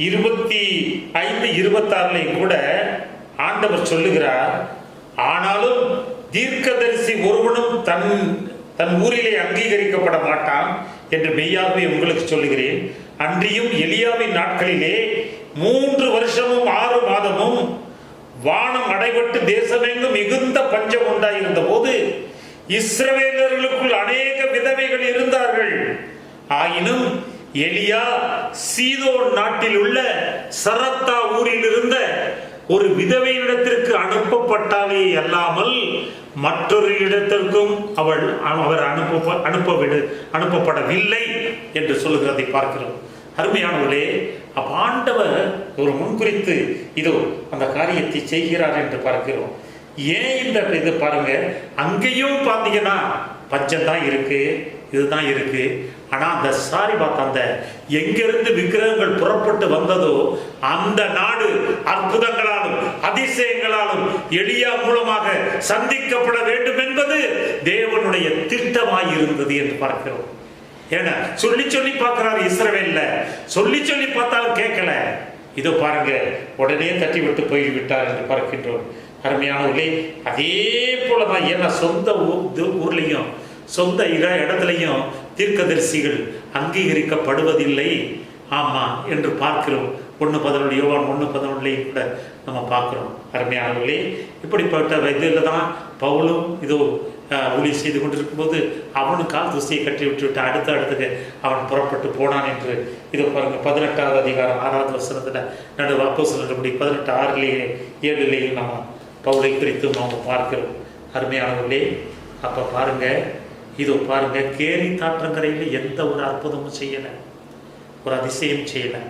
25, 26 கூட ஆண்டவர் சொல்லுகிறார், ஆனாலும் தீர்க்கதரிசி ஒருவனும் தன் ஊரிலே அங்கீகரிக்கப்பட மாட்டான் என்று மெய்யாகவே உங்களுக்கு சொல்லுகிறேன். அன்றியும் எலியாவின் நாட்களிலே 3 வருஷமும் 6 மாதமும் வானம் அடைபட்டு தேசமெங்கும் மிகுந்த பஞ்சம் உண்டாயிருந்த போது இஸ்ரவேலர்களுக்குள் அநேக விதவைகள் இருந்தார்கள். ஆயினும் எலியா சீதோன் நாட்டில் உள்ள சரத்தா ஊரில் இருந்த ஒரு விதவையிடத்திற்கு அனுப்பப்பட்டாலே அல்லாமல் மற்றொரு இடத்திற்கும் அவர் அனுப்பப்படவில்லை என்று சொல்லுகிறதை பார்க்கிறோம். அருமையானவர்களே, ஆண்டவர் ஒரு முன்குறித்து இதோ அந்த காரியத்தை செய்கிறார் என்று பார்க்கிறோம். ஏன் இந்த இது பாருங்க, அங்கேயும் பார்த்தீங்கன்னா பஞ்சம் தான் இருக்கு, இதுதான் இருக்கு. ஆனா அந்த அந்த எங்கிருந்து விக்கிரகங்கள் புறப்பட்டு வந்ததோ அந்த நாடு அற்புதங்களாலும் அதிசயங்களாலும் எலியா மூலமாக சந்திக்கப்பட வேண்டும் என்பது தேவனுடைய திட்டமாய் இருந்தது என்று பார்க்கிறோம். ஏன்னா சொல்லி சொல்லி பார்க்கிறார் இஸ்ரவேல்ல, சொல்லி சொல்லி பார்த்தாலும் கேட்கல. இதோ பாருங்க, உடனே தட்டி விட்டு போய்விட்டார் என்று பார்க்கின்றோம். அருமையானவர்களே, அதே போலதான். ஏன்னா சொந்த ஊர்லையும் சொந்த இடத்துலையும் தீர்க்கதரிசிகள் அங்கீகரிக்கப்படுவதில்லை. ஆமா என்று பார்க்கிறோம். 1:11 யோவான் 1:11 கூட நம்ம பார்க்கிறோம். அருமையானவர்களே, இப்படிப்பட்ட இதில் தான் பவுலும் இதோ ஊழி செய்து கொண்டிருக்கும் போது அவனும் கால் துசியை கட்டி விட்டு அடுத்ததுக்கு அவன் புறப்பட்டு போனான் என்று இதோ பாருங்க 18வது அதிகாரம் 6வது வசனத்துல நடுவு அப்போஸ்தலர்களுடைய 18:6-7 நம்ம பவுலை குறித்து நாம் பார்க்கிறோம். அருமையானவர்களே, அப்ப பாருங்க, இதோ பாருங்க, கேரி தாற்றங்கரையில் எந்த ஒரு அற்புதமும் செய்யலை, ஒரு அதிசயம் செய்யலை.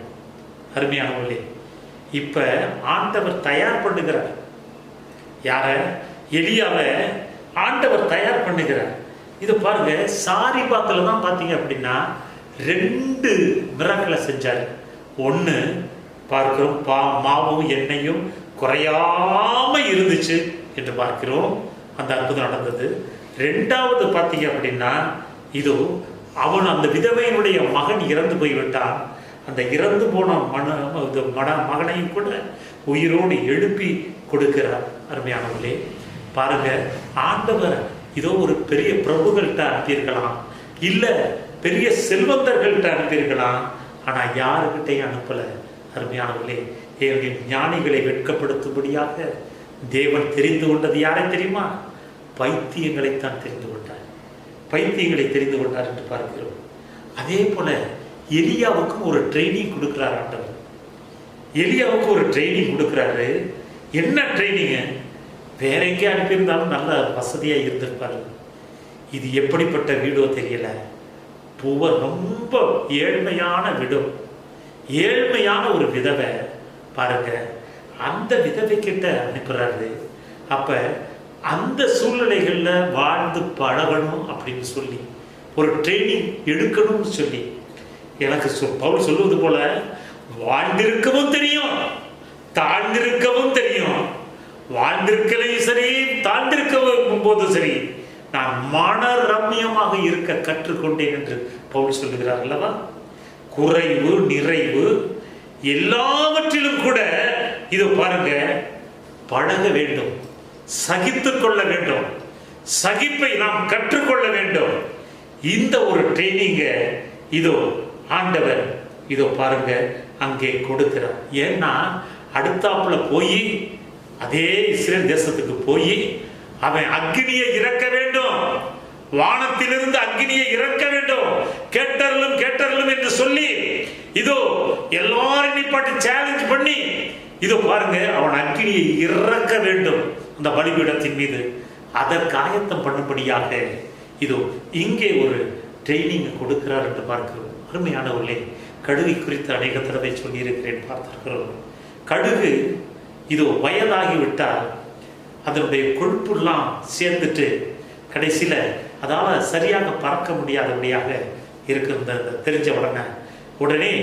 அருமையானவர்களே, இப்ப ஆண்டவர் தயார் பண்ணுகிறார். யார? எலியாவை ஆண்டவர் தயார் பண்ணுகிறார். இது பாருங்க, சாரிபாத்துல தான் பார்த்தீங்க அப்படின்னா 2 மிராக்களை செஞ்சார். ஒன்று பார்க்கிறோம், மாவும் எண்ணெயும் குறையாம இருந்துச்சு என்று பார்க்கிறோம், அந்த அற்புதம் நடந்தது. 2வது பார்த்தீங்க அப்படின்னா இதோ அவன் அந்த விதவையினுடைய மகன் இறந்து போய்விட்டான். அந்த இறந்து போன மகனையும் கூட உயிரோடு எழுப்பி கொடுக்கிறார். அருமையானவர்களே பாருங்க, ஆண்டவர் இதோ ஒரு பெரிய பிரபுகள்கிட்ட அனுப்பியிருக்கலாம், இல்ல பெரிய செல்வந்தர்கள்ட்ட அனுப்பியிருக்கலாம், ஆனா யாருக்கிட்டையும் அனுப்பல. அருமையானவர்களே, ஞானிகளை வெட்கப்படுத்தும்படியாக தேவன் தெரிந்து கொண்டது யாரை தெரியுமா? பைத்தியங்களைத்தான் தெரிந்து கொண்டார். பைத்தியங்களை தெரிந்து கொண்டார் என்று பார்க்கிறோம். அதே போல எலியாவுக்கும் ஒரு ட்ரைனிங் கொடுக்கிறார் ஆண்டவர். எலியாவுக்கு ஒரு ட்ரைனிங் கொடுக்கிறாரு. என்ன ட்ரைனிங்கு? வேற எங்கே அனுப்பியிருந்தாலும் நல்ல வசதியா இருந்திருப்பாரு. இது எப்படிப்பட்ட வீடோ தெரியல, ரொம்ப ஏழ்மையான வீடோ, ஏழ்மையான ஒரு விதவை பாருங்க, அந்த விதவை கிட்ட அனுப்புறாரு. அப்ப அந்த சூழ்நிலைகள்ல வாழ்ந்து பழகணும் அப்படின்னு சொல்லி ஒரு ட்ரைனிங் எடுக்கணும்னு சொல்லி எனக்கு பவுல் சொல்லுவது போல வாழ்ந்திருக்கவும் தெரியும், தாழ்ந்திருக்கவும் தெரியும். வாழ்ந்திருக்கலையும் சரி, தாழ்ந்திருக்கவும் போது சரி, நான் மன ரம்யமாக இருக்க கற்றுக்கொண்டேன் என்று பவுல் சொல்லுகிறார் அல்லவா? குறைவு நிறைவு எல்லாவற்றிலும் கூட இது பாருங்க, பழக வேண்டும், சகித்துக் கொள்ள வேண்டும், சகிப்பை நாம் கற்றுக்கொள்ள வேண்டும். இந்த ஒரு ட்ரைனிங்க இதோ ஆண்டவர் இதோ பாருங்க அங்கே கொடுக்கிறார். ஏன்னா அடுத்தாப்புல போய் அதே இஸ்ரேல் தேசத்துக்கு போய் அவன் அக்னியை இறக்க வேண்டும், வானத்திலிருந்து அக்னியை இறக்க வேண்டும், கேட்டறலும் என்று சொல்லி இதோ எல்லாரும் நிப்பாட்டி சேலஞ்ச் பண்ணி இதோ பாருங்க அவன் அக்னியை இறக்க வேண்டும் அந்த பலிபீடத்தின் மீது. அதற்கு ஆயத்தம் பண்ணும்படியாக இதோ இங்கே ஒரு ட்ரைனிங் கொடுக்கிறார் என்று பார்க்கிறோம். அருமையானவர்களே, கடுகை குறித்து அநேக தடவை சொல்லியிருக்கிறேன், பார்த்திருக்கிறோம். கடுகு இதோ வயதாகிவிட்டால் அதனுடைய கொழுப்புலாம் சேர்ந்துட்டு கடைசியில அதாவது சரியாக பறக்க முடியாதபடியாக இருக்கிற தெரிஞ்ச உடனே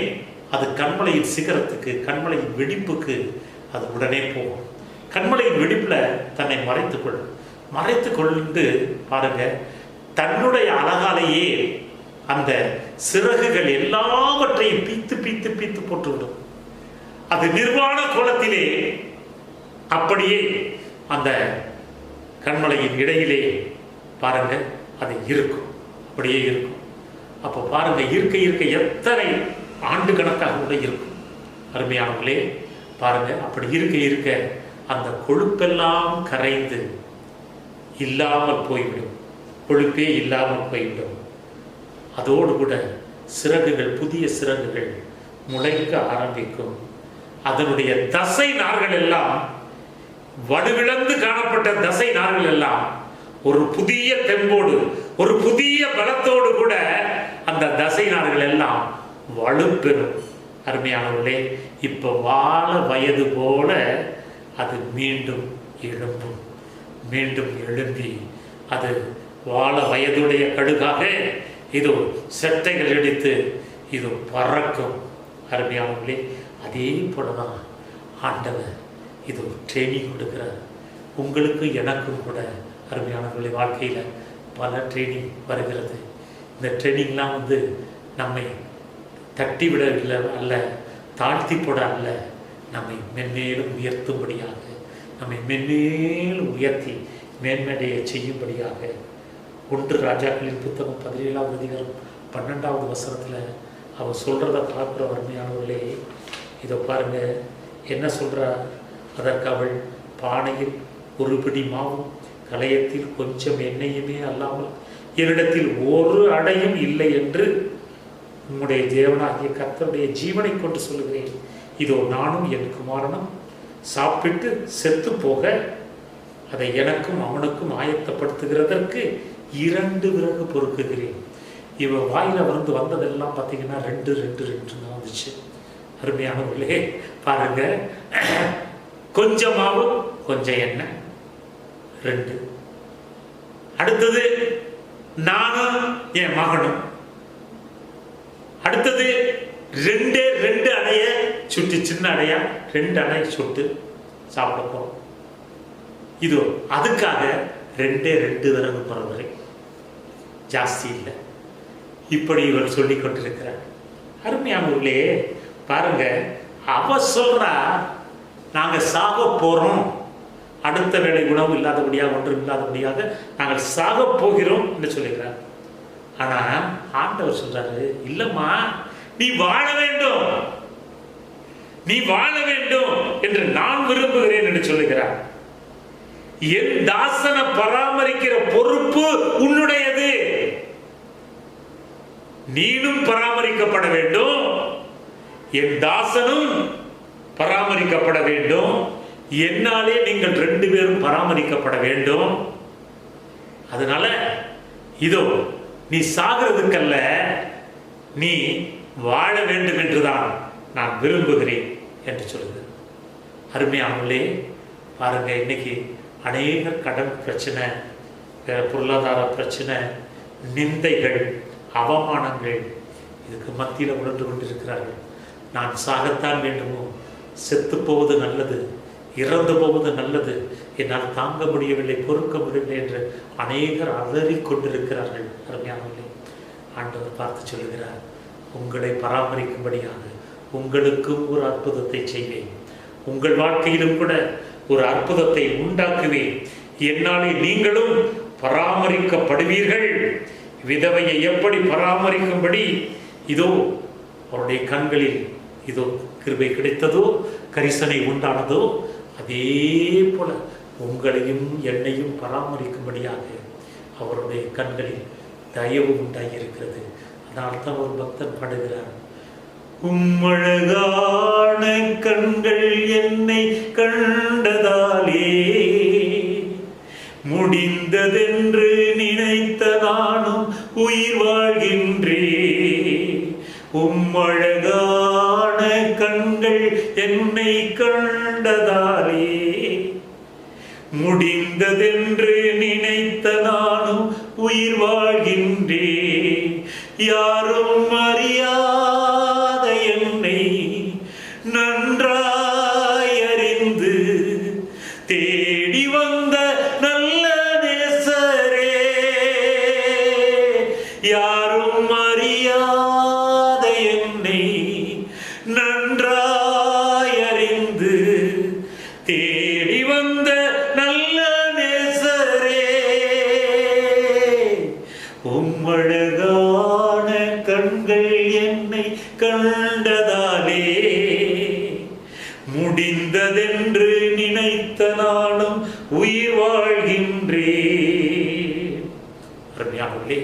அது கண்மலையின் சிகரத்துக்கு, கண்மலையின் வெடிப்புக்கு அது உடனே போகும். கண்மலையின் வெடிப்பில் தன்னை மறைத்து கொண்டு பாருங்க, தன்னுடைய அழகாலேயே அந்த சிறகுகள் எல்லாவற்றையும் பீத்து போட்டுவிடும். அது நிர்வாண கோலத்திலே அப்படியே அந்த கண்மலையின் இடையிலே பாருங்க அது இருக்கும், அப்படியே இருக்கும். அப்போ பாருங்க, இருக்க எத்தனை ஆண்டு கணக்காக கூட இருக்கும். அருமையானவர்களே பாருங்க, அப்படி இருக்க அந்த கொழுப்பெல்லாம் கரைந்து இல்லாமல் போய்விடும், கொழுப்பே இல்லாமல் போய்விடும். அதோடு கூட சிறகுகள், புதிய சிறகுகள் முளைக்க ஆரம்பிக்கும். அதனுடைய தசை நார்கள் எல்லாம், வலுவிழந்து காணப்பட்ட தசை நார்கள் எல்லாம் ஒரு புதிய தெம்போடு, ஒரு புதிய பலத்தோடு கூட அந்த தசை நார்கள் எல்லாம் வலுப்பெறும். அருமையானவர்களே, இப்ப வாழ வயது போல அது மீண்டும் எழும்பும், மீண்டும் எழும்பி அது வாழ வயதுடைய கடுகாக இது செட்டைகள் எடுத்து இது பறக்கும். அருமையானவர்களே, அதே போலதான் ஆண்டவர் இது ட்ரைனிங் கொடுக்கிறார் உங்களுக்கு எனக்கும் கூட. அருமையானவர்களே, வாழ்க்கையில பல ட்ரைனிங் வருகிறது. இந்த ட்ரைனிங்லாம் நம்மை தட்டிவிட இல்லை அல்ல, தாழ்த்தி போட அல்ல, நம்மை மென்மேலும் உயர்த்தும்படியாக, நம்மை மென்மேலும் உயர்த்தி மேன்மேடைய செய்யும்படியாக. 1 ராஜாக்களின் புத்தகம் 17ஆவது அதிகாரம் 12ஆவது வசனத்தில் அவர் சொல்றதை பார்க்குற அருமையானவர்களே, இதை பாருங்க என்ன சொல்றா. அதற்கு அவள், பானையில் ஒரு பிடி மாவும் கலையத்தில் கொஞ்சம் எண்ணெயுமே அல்லாமல் என்னிடத்தில் ஒரு அடையும் இல்லை என்று உம்முடைய தேவனாகிய கர்த்தருடைய ஜீவனை கொண்டு சொல்லுகிறேன். இதோ நானும் என் குமாரனும் சாப்பிட்டு செத்து போக அதை எனக்கும் அவனுக்கும் ஆயத்தப்படுத்துகிறதற்கு 2 விறகு பொறுக்குகிறேன். இவ வாயில வந்ததெல்லாம் பார்த்தீங்கன்னா 2 வந்துச்சு. அருமையானவர்களே பாருங்க, கொஞ்சம் மாவு கொஞ்சம் எண்ணெய் 2. அடுத்தது நானும் என் மகனும். அடுத்தது 2 அடைய சுட்டு, சின்ன அடையா 2 அடை சுட்டு சாப்பிட போறோம். இதோ அதுக்காக 2 விறகு போறவரை ஜாஸ்தி இல்லை. இப்படி இவர் சொல்லிக் கொண்டிருக்கிறார். அருமையானவர்களே பாருங்க, அவ சொல்றா நாங்க சாக போறோம், அடுத்த வேளை உணவு இல்லாதபடியாக, ஒன்றும் இல்லாதபடியாக நாங்கள் சாக போகிறோம் என்று சொல்லுகிறார். ஆனா ஆண்டவர் சொல்றாரு, இல்லம்மா நீ வாழ வேண்டும், நீ வாழ வேண்டும் என்று நான் விரும்புகிறேன் என்று சொல்லுகிறார். என் தாசனை பராமரிக்கிற பொறுப்பு உன்னுடையது. நீனும் பராமரிக்கப்பட வேண்டும், என் தாசனும் பராமரிக்கப்பட வேண்டும். என்னாலே நீங்கள் 2 பேரும் பராமரிக்கப்பட வேண்டும். அதனால இதோ நீ சாகிறதுக்கல்ல, நீ வாழ வேண்டும் என்றுதான் நான் விரும்புகிறேன் என்று சொல்லுது. அருமையானவர்களே பாருங்க, இன்னைக்கு அநேக கடன் பிரச்சனை, பொருளாதார பிரச்சனை, நிந்தைகள், அவமானங்கள், இதுக்கு மத்தியில் உணர்ந்து கொண்டிருக்கிறார்கள். நான் சாகத்தான் வேண்டுமோ, செத்து போவது நல்லது, இறந்து போவது நல்லது, என்னால் தாங்க முடியவில்லை, பொறுக்க முடியவில்லை என்று அநேகர் அலறிக் கொண்டிருக்கிறார்கள். அருமையானவர்களே, ஆண்டவர் பார்த்து சொல்லுகிறார், உங்களை பராமரிக்கும்படியாக உங்களுக்கும் ஒரு அற்புதத்தை செய்வேன், உங்கள் வாழ்க்கையிலும் கூட ஒரு அற்புதத்தை உண்டாக்குவேன். என்னாலே நீங்களும் பராமரிக்கப்படுவீர்கள். விதவையை எப்படி பராமரிக்கும்படி இதோ அவருடைய கண்களில் இதோ கிருபை கிடைத்ததோ, கரிசனை உண்டானதோ, அதே போல உங்களையும் என்னையும் பராமரிக்கும்படியாக அவருடைய கண்களில் தயவு உண்டாகியிருக்கிறது. அதனால்தான் ஒரு பக்தன் பாடுகிறார், உம்மழகான கண்கள் என்னை கண்டதாலே முடிந்ததென்று நினைத்த நானும் உயிர் வாழ்கின்றேன். உம்மழகான கண்கள் என்னை கண்டதாலே முடிந்ததென்று நினைத்த நானும் உயிர் வாழ்கின்றேன். யாரும் அறியாத என்னை நன்றாய் அறிந்து தேடி வந்த நல்ல நேசரே, யாரும் அறியாத என்னை நன்றாய் தேடி வந்த நல்ல நேசரே, உம்மழகான கண்கள் என்னை கண்டதாலே முடிந்ததென்று நினைத்த நாளும் உயிர் வாழ்கின்றேன். அருமையானவர்களே,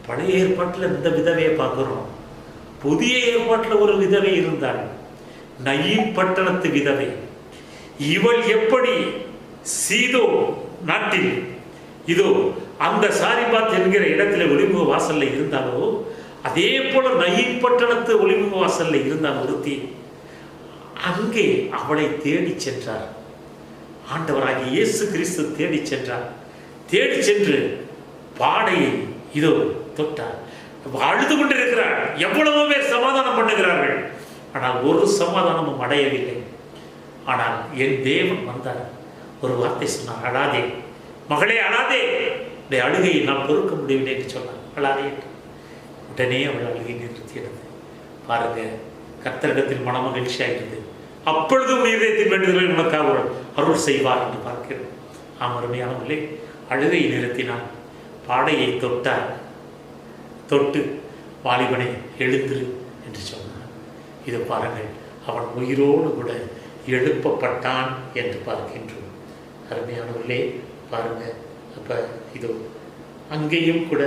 பழைய ஏற்பாட்டில் இந்த விதவையை பார்க்கிறோம். புதிய ஏற்பாட்டில் ஒரு விதவை இருந்தாள், நயீம் பட்டணத்து விதவை. இவள் எப்படி சீதோ நாட்டில் இதோ அந்த சாரிபாத் என்கிற இடத்துல ஒளிமுக வாசல்ல இருந்தாலோ, அதே போல நயீம் பட்டணத்து ஒளிமுக வாசல்ல இருந்தால் ஒருத்தி, அங்கே அவளை தேடி சென்றார். ஆண்டவராகிய இயேசு கிறிஸ்து தேடி சென்றார். தேடி சென்று பாடையை இதோ தொட்டார். அழுது கொண்டிருக்கிறார். எவ்வளவோ பேர் சமாதானம் பண்ணுகிறார்கள், ஆனால் ஒரு சமாதானமும் அடையவில்லை. ஆனால் என் தேவன் வந்தார், ஒரு வார்த்தை சொன்னார், அழாதே மகளே, அழாதே, இந்த அழுகையை நான் பொறுக்க முடியவில்லை என்று சொன்னார். அழாதே. உடனே அவள் அழுகை நிறுத்தியது. பாருங்க, கர்த்தரிடத்தில் மனமகிழ்ச்சியாகிறது. அப்பொழுதும் இதயத்தின் வேண்டுதலை உனக்காக அருள் செய்வார் என்று பார்க்கிறோம். அருமையானவர்களே, அழுகையை நிறுத்தினார், பாடையை தொட்டார். தொட்டு வாலிபனை எழுந்திரு என்று சொன்னார். இதை பாருங்கள், அவன் உயிரோடு கூட எழுப்பப்பட்டான் என்று பார்க்கின்றோம். அருமையானவர்களே பாருங்க, அப்ப இதோ அங்கேயும் கூட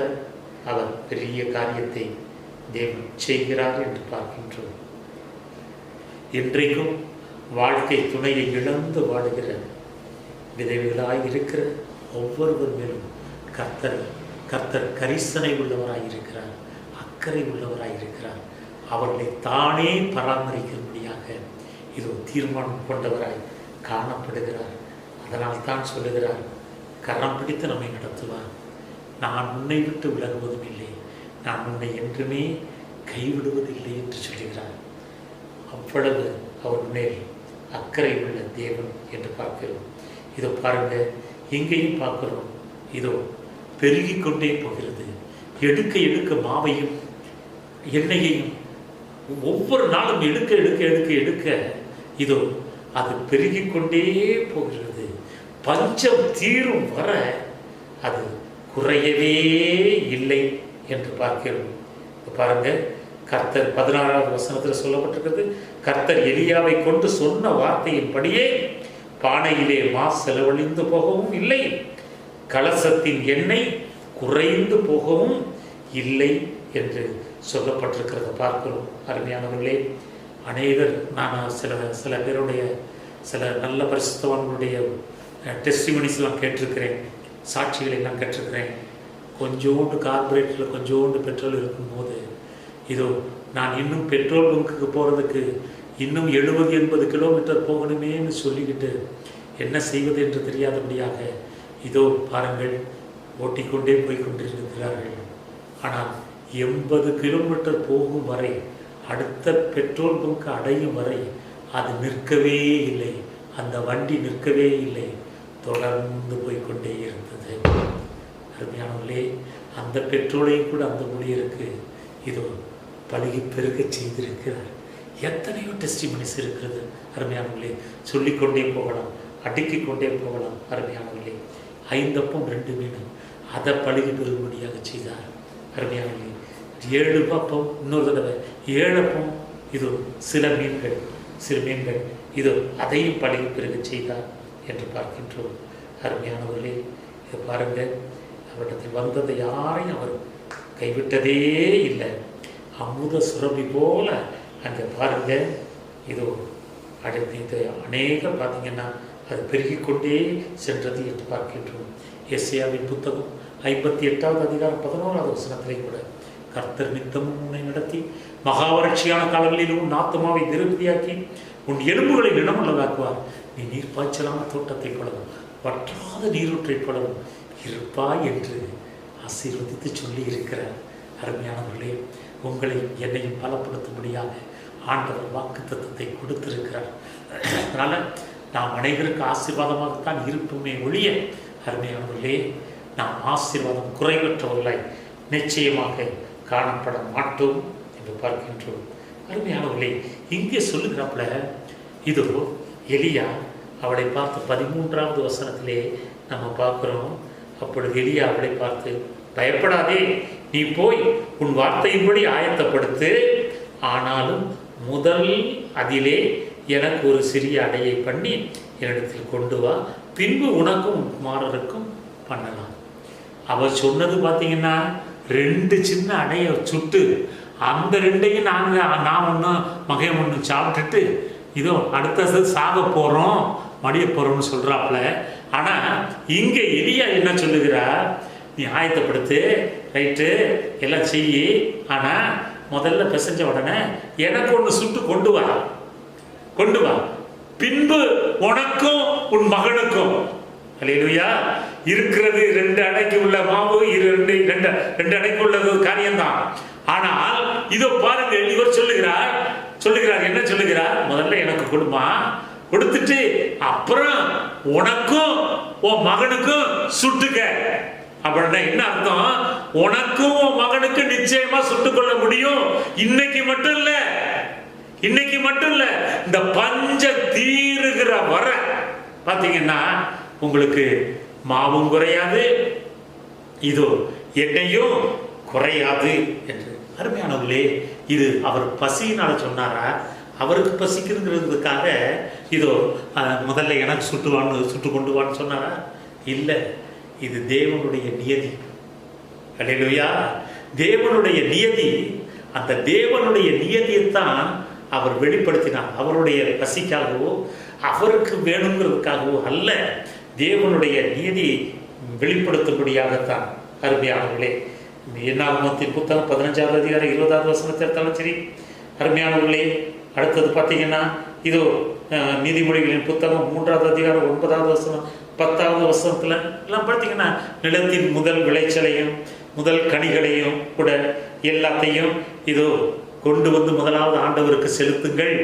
அவர் பெரிய காரியத்தை தேவன் செய்கிறார் என்று பார்க்கின்றோம். இன்றைக்கும் வாழ்க்கை துணையை இழந்து வாடுகிற விதவைகளாய் இருக்கிற ஒவ்வொருவர் மேலும் கர்த்தர் கரிசனை உள்ளவராய் இருக்கிறார், அக்கறை உள்ளவராய் இருக்கிறார். அவர்களை தானே பராமரிக்கும்படியாக இதோ தீர்மானம் கொண்டவராய் காணப்படுகிறார். அதனால் தான் சொல்லுகிறார், கரம் பிடித்து நம்மை நடத்துவார். நான் உன்னை விட்டு விலகுவதும் இல்லை, நான் உன்னை என்றுமே கைவிடுவதில்லை என்று சொல்லுகிறார். அவ்வளவு அவர் மேல் அக்கறை உள்ள தேவன் என்று பார்க்கிறோம். இதோ பாருங்க, எங்கேயும் பார்க்கிறோம், இதோ பெருகி கொண்டே போகிறது. எடுக்க எடுக்க மாவையும் எண்ணெயையும் ஒவ்வொரு நாளும் எடுக்க எடுக்க எடுக்க எடுக்க இதோ அது பெருகி கொண்டே போகிறது. பஞ்சம் தீரும் வர அது குறையவே இல்லை என்று பார்க்கிறோம். பாருங்க, கர்த்தர் 16வது வசனத்தில் சொல்லப்பட்டிருக்கிறது, கர்த்தர் எலியாவை கொண்டு சொன்ன வார்த்தையின்படியே பானையிலே மா செலவழிந்து போகவும் இல்லை, கலசத்தின் எண்ணெய் குறைந்து போகவும் இல்லை என்று சொல்லப்பட்டிருக்கிறத பார்க்கிறோம். அருமையானவர்களே, அநேகர் நான் சில பேருடைய சில நல்ல பரிசுத்தவான்களுடைய டெஸ்டிமனிஸ்லாம் கேட்டிருக்கிறேன், சாட்சிகளை எல்லாம் கேட்டிருக்கிறேன். கொஞ்சோண்டு கார்பரேட்டில் கொஞ்சோண்டு பெட்ரோல் இருக்கும்போது இதோ நான் இன்னும் பெட்ரோல் பங்குக்கு போகிறதுக்கு இன்னும் 70-80 கிலோமீட்டர் போகணுமேன்னு சொல்லிக்கிட்டு என்ன செய்வது என்று தெரியாதபடியாக இதோ பாருங்கள் ஓட்டிக்கொண்டே போய்கொண்டிருக்கிறார்கள். ஆனால் 80 கிலோமீட்டர் போகும் வரை, அடுத்த பெட்ரோல் பங்க் அடையும் வரை அது நிற்கவே இல்லை, அந்த வண்டி நிற்கவே இல்லை, தொடர்ந்து போய்கொண்டே இருந்தது. அருமையானவர்களே, அந்த பெட்ரோலையும் கூட அந்த ஊழியருக்கு இதோ பழகி பெருக செய்திருக்கிறார். எத்தனையோ டெஸ்டிமனிஸ் இருக்கிறது அருமையானவர்களே, சொல்லிக்கொண்டே போகலாம், அடுக்கிக் கொண்டே போகலாம். அருமையானவர்களே, 5 அப்பம் 2 மீன் அதை பழகி பெறும்படியாக செய்தார். அருமையானவர்களே, 7 அப்பம், இன்னொரு தடவை 7 அப்பம், இதோ சில மீன்கள் இதோ அதையும் பழகி பெருக செய்தார் என்று பார்க்கின்றோம். அருமையானவர்களே, இதை பாருங்க, அவரிடத்தில் வந்ததை யாரையும் அவர் கைவிட்டதே இல்லை. அமுத சுரபி போல அங்கே பாருங்க, இதோ அடுத்து இது அநேகம் பார்த்தீங்கன்னா அது பெருகிக்கொண்டே சென்றது என்று பார்க்கின்றோம். எஸ்ஐயாவின் புத்தகம் 58வது அதிகாரம் 11வது வசனத்திலே கூட, கர்த்தர் நித்தமும் உன்னை நடத்தி மகாவறட்சியான காலங்களில் உன் ஆத்துமாவை திருப்தியாக்கி உன் எலும்புகளை நிலமுள்ளதாக்குவார். நீ நீர்ப்பாய்ச்சலான தோட்டத்தை போலவும் வற்றாத நீரூற்றை போலவும் இருப்பாய் என்று ஆசீர்வதித்து சொல்லி இருக்கிறார். அருமையானவர்களே, உங்களை என்னையும் பலப்படுத்தும்படியாக ஆண்டவர் வாக்கு தத்துவத்தை கொடுத்திருக்கிறார். அதனால் நாம் அனைவருக்கு ஆசீர்வாதமாகத்தான் இருப்போமே ஒழிய, அருமையானவர்களே, நாம் ஆசீர்வாதம் குறைவற்றவர்களாய் நிச்சயமாக காணப்பட மாட்டோம் என்று பார்க்கின்றோம். அருமையானவர்களே, இங்கே சொல்லுகிறாப்புல இதோ எலியா அவளை பார்த்து 13வது வசனத்திலே நம்ம பார்க்குறோம். அப்பொழுது எலியா அவளை பார்த்து, பயப்படாதே, நீ போய் உன் வார்த்தையின்படி ஆயத்தப்படுத்து, ஆனாலும் முதல் அதிலே எனக்கு ஒரு சிறிய அடையை பண்ணி என்னிடத்தில் கொண்டு வா, பின்பு உனக்கும் உன் குமாரருக்கும் பண்ணலாம். அவர் சொன்னது பார்த்தீங்கன்னா 2 சின்ன அடையை சுட்டு அந்த 2ஐயும் நான் ஒன்று மகன் ஒன்று சாப்பிட்டுட்டு இதோ அடுத்தது சாக போகிறோம் மடிய போகிறோம்னு சொல்கிறாப்புல. ஆனால் இங்கே எலியா என்ன சொல்லுகிறா, நீ ஆயத்தப்படுத்து, ரைட்டு எல்லாம் செய்யி, ஆனால் முதல்ல பிசைஞ்ச உடனே எனக்கு ஒன்று சுட்டு கொண்டு வா, பின்பு உனக்கும் உன் மகனுக்கும். அல்லேலூயா. இருக்கிறது 2 அடைக்கு உள்ள மாவு, 2 அடைக்கு உள்ளது காரியம்தான். ஆனால் இதோ பாருங்கள், இவர் சொல்லுகிறார் என்ன சொல்லுகிறார், முதல்ல எனக்கு கொடுமா, கொடுத்துட்டு அப்புறம் உனக்கும் உன் மகனுக்கும் சுட்டுக்க. அப்படின்னா என்ன அர்த்தம், உனக்கும் உன் மகனுக்கு நிச்சயமா சுட்டுக்கொள்ள முடியும். இன்னைக்கு மட்டும் இல்ல, இந்த பஞ்ச தீருகிற வர பாத்தீங்கன்னா உங்களுக்கு மாவும் குறையாது, இதோ எண்ணெயும் குறையாது என்று. அருமையானவர்களே, இது அவர் பசியினால சொன்னாரா, அவருக்கு பசிக்குங்கிறதுக்காக இதோ முதல்ல எனக்கு சுட்டு கொண்டு வான்னு சொன்னாரா? இல்லை, இது தேவனுடைய நியதி. அல்லேலூயா. தேவனுடைய நியதி. அந்த தேவனுடைய நியதியைத்தான் அவர் வெளிப்படுத்தினார். அவருடைய பசிக்காகவோ அவருக்கு வேணுங்கிறதுக்காகவோ அல்ல, தேவனுடைய நியதி வெளிப்படுத்தும்படியாகத்தான். அருமையானவர்களே, என்னாகமத்தின் புத்தகம் 15வது அதிகாரம் 20வது வசனத்தை எடுத்தாலும் சரி. அருமையானவர்களே, அடுத்தது பார்த்தீங்கன்னா இதோ நீதிமொழிகளின் புத்தகம் 3வது அதிகாரம் 9வது வசனம் 10வது வசனத்தில் எல்லாம் பார்த்தீங்கன்னா நிலத்தின் முதல் விளைச்சலையும் முதல் கனிகளையும் கூட எல்லாத்தையும் இதோ கொண்டு வந்து முதலாவது ஆண்டவருக்கு செலுத்துங்கள்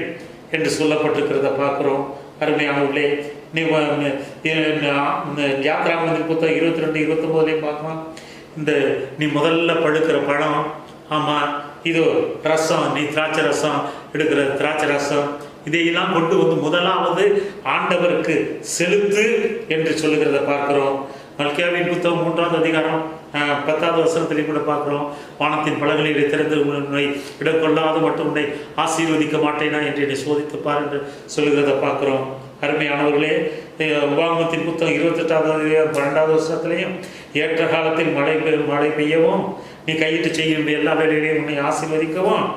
என்று சொல்லப்பட்டிருக்கிறத பார்க்குறோம். அருமையானவர்களே, யாத்ராகமத்தின் புத்தகம் 22-29 பார்க்கலாம். இந்த நீ முதல்ல பழுக்கிற பழம், ஆமாம், இதோ ரசம், நீ திராட்சை ரசம் எடுக்கிற திராட்சை ரசம், இதையெல்லாம் கொண்டு வந்து முதலாவது ஆண்டவருக்கு செலுத்து என்று சொல்லுகிறத பார்க்கிறோம். மல்கியாவின் புத்தகம் 3வது அதிகாரம் 10வது வசனத்திலையும் கூட பார்க்கிறோம். வானத்தின் பலகைகளை திறந்து உன்னை இடக்கொள்ளாது மட்டும் உன்னை ஆசீர்வதிக்க மாட்டேனா என்று என்னை சோதித்துப்பார் என்று சொல்லுகிறத பார்க்கிறோம். அருமையானவர்களே, உபாகமத்தின் புத்தகம் 28வது அதிகாரம் 12வது வசனத்திலையும் ஏற்ற காலத்தில் மழை பெய்யவும் நீ கையிட்டு செய்யும் எல்லா வேலைகளையும் உன்னை ஆசீர்வதிக்கவும்.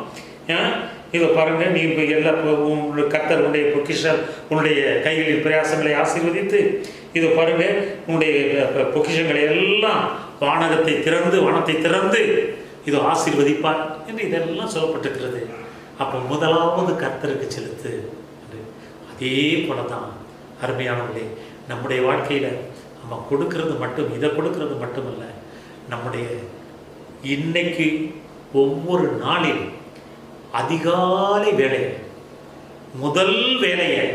இதை பாருங்க, நீ இப்போ எல்லா கர்த்தர் உன்னுடைய பொக்கிஷம் உன்னுடைய கைகளின் பிரயாசங்களை ஆசீர்வதித்து இதை பாருங்க, உன்னுடைய பொக்கிஷங்களை எல்லாம் வானத்தை திறந்து இதோ ஆசீர்வதிப்பார் என்று இதெல்லாம் சொல்லப்பட்டிருக்கிறது. அப்போ முதலாவது கர்த்தருக்கு செலுத்து. அதே போல தான் அருமையானவர்களே, நம்முடைய வாழ்க்கையில் நம்ம கொடுக்கறது மட்டும், இதை கொடுக்கறது மட்டுமல்ல, நம்முடைய இன்னைக்கு ஒவ்வொரு நாளில் அதிகாலை வேலையை, முதல் வேலையை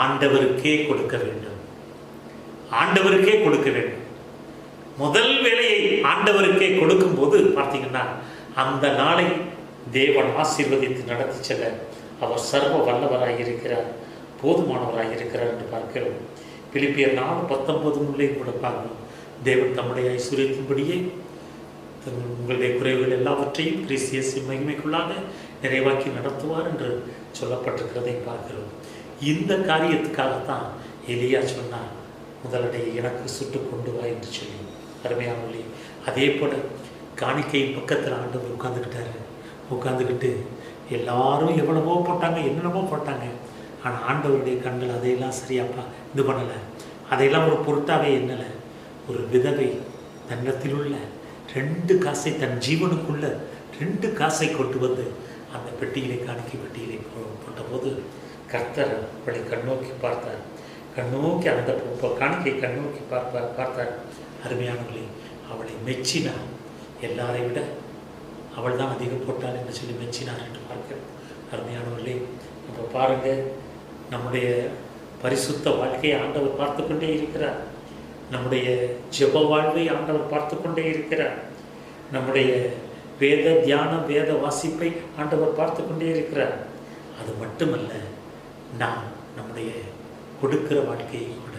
ஆண்டவருக்கே கொடுக்க வேண்டும். முதல் வேலையை ஆண்டவருக்கே கொடுக்கும்போது பார்த்தீங்கன்னா அந்த நாளை தேவன் ஆசீர்வதித்து நடத்தி செல்ல அவர் சர்வ வல்லவராக இருக்கிறார், போதுமானவராக இருக்கிறார் என்று பார்க்கிறோம். பிலிப்பியர் 4:19 கூட பார்க்கிறோம். தேவன் தம்முடைய ஐஸ்வர்யத்தின்படியே உங்களுடைய குறைவுகள் எல்லாவற்றையும் கிறிஸ்து இயேசு மகிமைக்குள்ளாக நிறைவாக்கி நடத்துவார் என்று சொல்லப்பட்டிருக்கிறதை பார்க்கிறோம். இந்த காரியத்துக்காகத்தான் எலியா சொன்னார், முதலடையை எனக்கு சுட்டு கொண்டு வா என்று சொல்லி. அருமையானவர்களே, அதே போல காணிக்கையின் பக்கத்தில் ஆண்டவர் உட்காந்துக்கிட்டு எல்லாரும் எவ்வளவோ போட்டாங்க, என்னென்னமோ போட்டாங்க. ஆனால் ஆண்டவருடைய கண்கள் அதையெல்லாம் சரியாப்பா இது பண்ணலை, அதையெல்லாம் ஒரு பொருட்டாவே எண்ணலை. ஒரு விதவை தன்னத்தில் உள்ள 2 காசை, தன் ஜீவனுக்குள்ள 2 காசை கொண்டு வந்து அந்த காணிக்கை பெட்டியிலே போட்டபோது கர்த்தர் அவளை கண்ணோக்கி பார்த்தார். அந்த காணிக்கை கண்ணோக்கி பார்த்தார். அருமையானவர்களே, அவளை மெச்சினார். எல்லாரை விட அவள் தான் அதிகம் போட்டாள் என்று சொல்லி மெச்சினார் என்று பார்க்கிறோம். அருமையானவர்களே, இப்போ பாருங்க, நம்முடைய பரிசுத்த வாழ்க்கையை ஆண்டவர் பார்த்து கொண்டே இருக்கிறார். நம்முடைய ஜெப வாழ்வை ஆண்டவர் பார்த்து கொண்டே இருக்கிறார். நம்முடைய வேத தியானம், வேத வாசிப்பை ஆண்டவர் பார்த்து கொண்டே இருக்கிறார். அது மட்டுமல்ல, நாம் நம்முடைய கொடுக்கிற வாழ்க்கையை கூட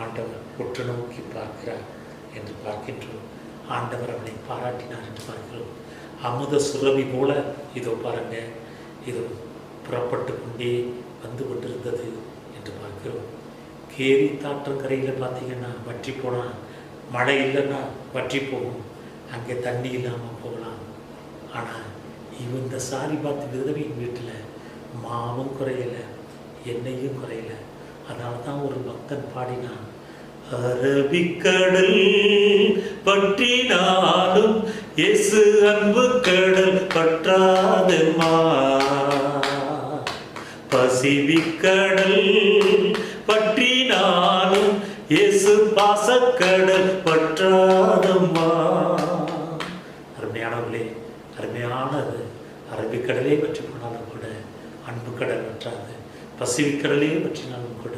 ஆண்டவர் உற்று நோக்கி பார்க்கிறார் என்று பார்க்கின்றோம். ஆண்டவர் அவனை பாராட்டினார் என்று பார்க்கிறோம். அமுத சுரபி போல இதோ பாருங்க, இதோ புறப்பட்டு கொண்டே வந்து கொண்டிருந்தது என்று பார்க்கிறோம். கேரி தாற்றங்கரையில் பார்த்தீங்கன்னா வற்றி போனால், மழை இல்லைன்னா வற்றி போகும், அங்கே தண்ணி இல்லாமல் போகலாம். ஆனால் இந்த சாரிபாத் விதவையின் வீட்டில் மாவும் குறையலை, எண்ணெயும் குறையலை. அதனால தான் ஒரு பக்தன் பாடினான், அரபிக்கடல் பற்றினாலும் இயேசு அன்பு கடல் பற்றாதம்மா, பசிபிக்கடல் பற்றினாலும் இயேசு பாசக்கடல் பற்றாதம்மா. அருமையானவர்களே, அருமையானது. அரபிக்கடலே பற்றி போனாலும் கூட அன்பு கடல் வற்றாது, பசிபிக்கடலே பற்றினாலும் கூட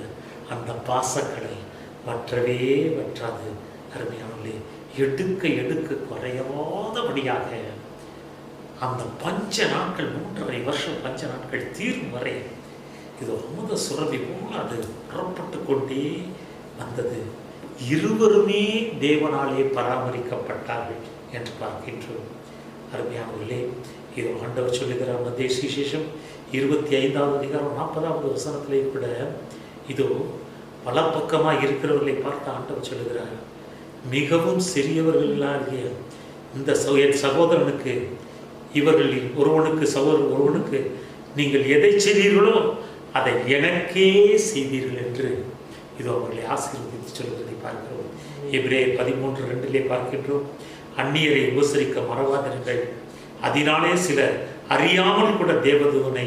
அந்த பாசக்கடல் வற்றவே வற்றாது. அருமையானவர்களே, எடுக்க எடுக்க குறையாதபடியாக அந்த பஞ்ச நாட்கள், 3.5 வருஷம் பஞ்ச நாட்கள் தீரும் வரை இது அமுத சுரபி போல அது புறப்பட்டு கொண்டே வந்தது. இருவருமே தேவனாலே பராமரிக்கப்பட்டார்கள் என்று பார்க்கின்றோம். அருமையானவர்களே, இது ஆண்டவர் சொல்லுகிறார் மத்தேயு சுவிசேஷம் 25வது அதிகாரம் 40வது வசனத்திலே கூட இதோ பல பக்கமாக இருக்கிறவர்களை பார்த்து ஆண்டவர் சொல்லுகிறார், மிகவும் சிறியவர்களாகிய இந்த என் சகோதரனுக்கு, இவர்களில் ஒருவனுக்கு நீங்கள் எதை செய்தீர்களோ அதை எனக்கே செய்தீர்கள் என்று இதோ அவர்களை ஆசீர்வதித்து சொல்வதை பார்க்கிறோம். எபிரேயர் 13:2 பார்க்கின்றோம், அந்நியரை உபசரிக்க மறவாதீர்கள், அதனாலே சிலர் அறியாமல் கூட தேவதூதனை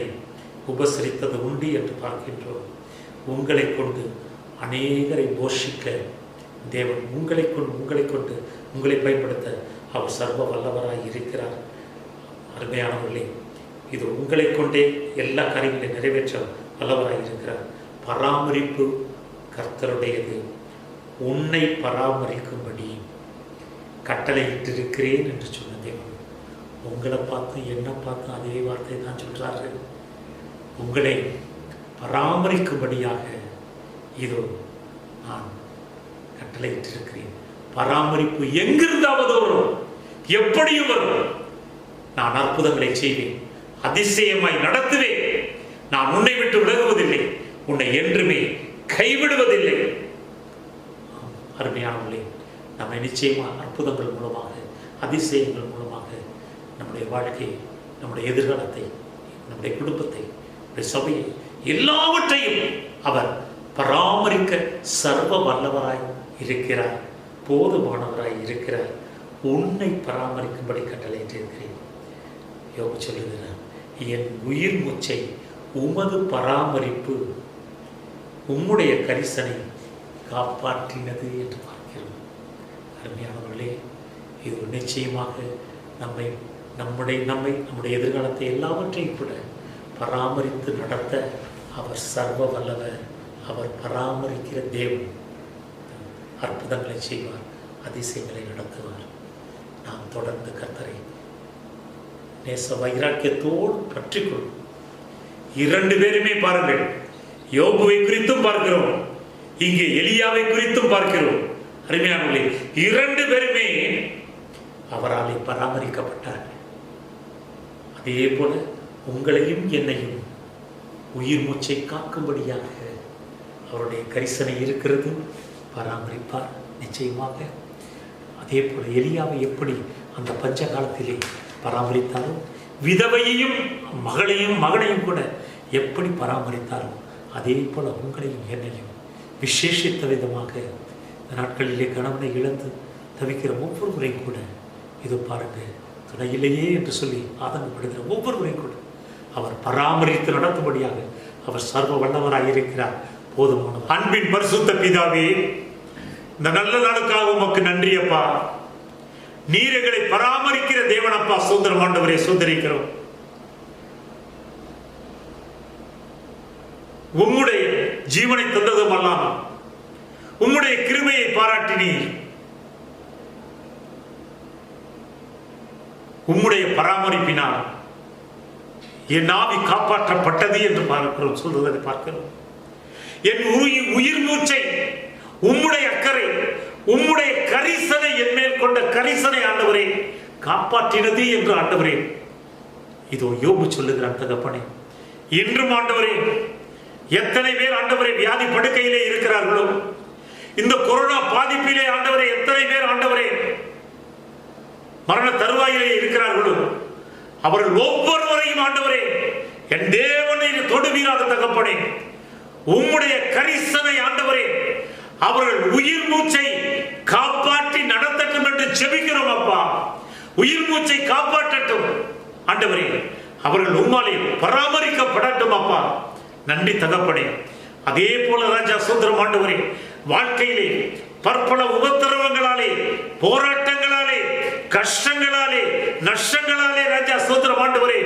உபசரித்தது உண்டு என்று பார்க்கின்றோம். உங்களை கொண்டு அநேகரை போஷிக்க தேவன் உங்களை கொண்டு உங்களை பயன்படுத்த அவர் சர்வ வல்லவராய் இருக்கிறார். அருமையானவர்களே, இது உங்களை கொண்டே எல்லா காரியங்களை நிறைவேற்ற வல்லவராய் இருக்கிறார். பராமரிப்பு கர்த்தருடையது. உன்னை பராமரிக்கும்படி கட்டளையிட்டிருக்கிறேன் என்று சொன்ன தேவன் உங்களை பார்த்து என்ன பார்த்து அதே வார்த்தை தான் சொல்றாரு. உங்களை பராமரிக்கும்படியாக இதோ நான் கட்டளையிட்டிருக்கிறேன். பராமரிப்பு எங்கிருந்தாவது வரும், எப்படியும் வரும். நான் அற்புதங்களை செய்வேன், அதிசயமாய் நடத்துவேன். நான் உன்னை விட்டு விலகுவதில்லை, உன்னை என்றுமே கைவிடுவதில்லை. அருமையானவர்களே, நம்மை நிச்சயமாக அற்புதங்கள் மூலமாக, அதிசயங்கள் மூலமாக நம்முடைய வாழ்க்கையை, நம்முடைய எதிர்காலத்தை, நம்முடைய குடும்பத்தை, நம்முடைய சபையை, எல்லாவற்றையும் அவர் பராமரிக்க சர்வ வல்லவராய் இருக்கிறார், போதுமானவராய் இருக்கிறார். உன்னை பராமரிக்கும்படி கட்டளையிட்டிருக்கிறேன். யோபு சொல்லுகிறார், என் உயிர் மூச்சை உமது பராமரிப்பு உம்முடைய கரிசனை காப்பாற்றினது என்று பார்க்கிறோம். அருமையானவர்களே, இது நிச்சயமாக நம்முடைய எதிர்காலத்தை எல்லாவற்றையும் கூட பராமரித்து நடத்த அவர் சர்வ வல்லவர். அவர் பராமரிக்கிற தேவன். அற்புதங்களை செய்வார், அதிசயங்களை நடத்துவார். நாம் தொடர்ந்து கர்த்தரை நேச வைராக்கியத்தோடு பற்றிக்கொள்ளும். 2 பேருமே பாருங்கள், யோபுவை குறித்தும் பார்க்கிறோம், இங்கே எலியாவை குறித்தும் பார்க்கிறோம். அருமையானவர்களே, 2 பேருமே அவராலே பராமரிக்கப்பட்டார்கள். அதே போல உங்களையும் என்னையும் உயிர் மூச்சை காக்கும்படியாக அவருடைய கரிசனை இருக்கிறது, பராமரிப்பார் நிச்சயமாக. அதே போல எலியாவை எப்படி அந்த பஞ்ச காலத்திலே பராமரித்தாரோ, விதவையையும் மகனையும் கூட எப்படி பராமரித்தாரோ, அதே போல உங்களையும் என்னையும் விசேஷித்த விதமாக இந்த நாட்களிலே கணவனை இழந்து தவிக்கிற ஒவ்வொருவரையும் கூட இது பாருங்க, துணையிலேயே என்று சொல்லி ஆதங்கப்படுகிற ஒவ்வொருவரையும் கூட அவர் பராமரித்து நடத்தும்படியாக அவர் சர்வ வல்லவராக இருக்கிறார். போதுமானவர். அன்பின் பரிசுத்த பிதாவே, இந்த நல்ல நாளுக்காக உமக்கு நன்றி அப்பா. நீர் எங்களை பராமரிக்கிற தேவனப்பா. சுதந்திரம் ஆண்டவரை சுதந்திரிக்கிறோம். உம்முடைய ஜீவனை தந்ததும் அல்லாமல் உம்முடைய கிருபையை பாராட்டினீர். உம்முடைய பராமரிப்பினால் என் ஆவி காப்பாற்றப்பட்டது என்று பார்க்கிறோம், சொல்வதை பார்க்கிறோம். என் உயிர் மூச்சை உம்முடைய அக்கறை, உம்முடைய கரிசனை, என் மேல் கொண்ட கரிசனை ஆண்டவரே காப்பாற்றினது என்று ஆண்டவரே இதோ யோபு சொல்லுகிறான் தகப்பனே. இன்றும் ஆண்டவரே எத்தனை பேர் ஆண்டவரே வியாதி படுக்கையிலே இருக்கிறார்களோ, இந்த கொரோனா பாதிப்பிலே ஆண்டவரே எத்தனை பேர் ஆண்டவரே மரண தருவாயிலே இருக்கிறார்களோ, அவர்கள் ஒவ்வொருவரையும் ஆண்டவரே என் தேவனை தொடுவீராக தகப்பனே. உம்முடைய கரிசனை ஆண்டவரே அவர்கள் உயிர் மூச்சை காப்பாற்றி நடத்தட்டும் என்று ஜெபிக்கிறோம் அப்பா. உயிர் மூச்சை காப்பாற்றட்டும் ஆண்டவரே, அவர்கள் உம்மாலே பராமரிக்கப்படட்டும் அப்பா. நன்றி தகப்பனே. அதே போல ராஜா சோதரம் ஆண்டவரே, வாழ்க்கையிலே பற்பல உபத்திரவங்களாலே, போராட்டங்களாலே, கஷ்டங்களாலே, நஷ்டங்களாலே ராஜா சோதரம் ஆண்டவரே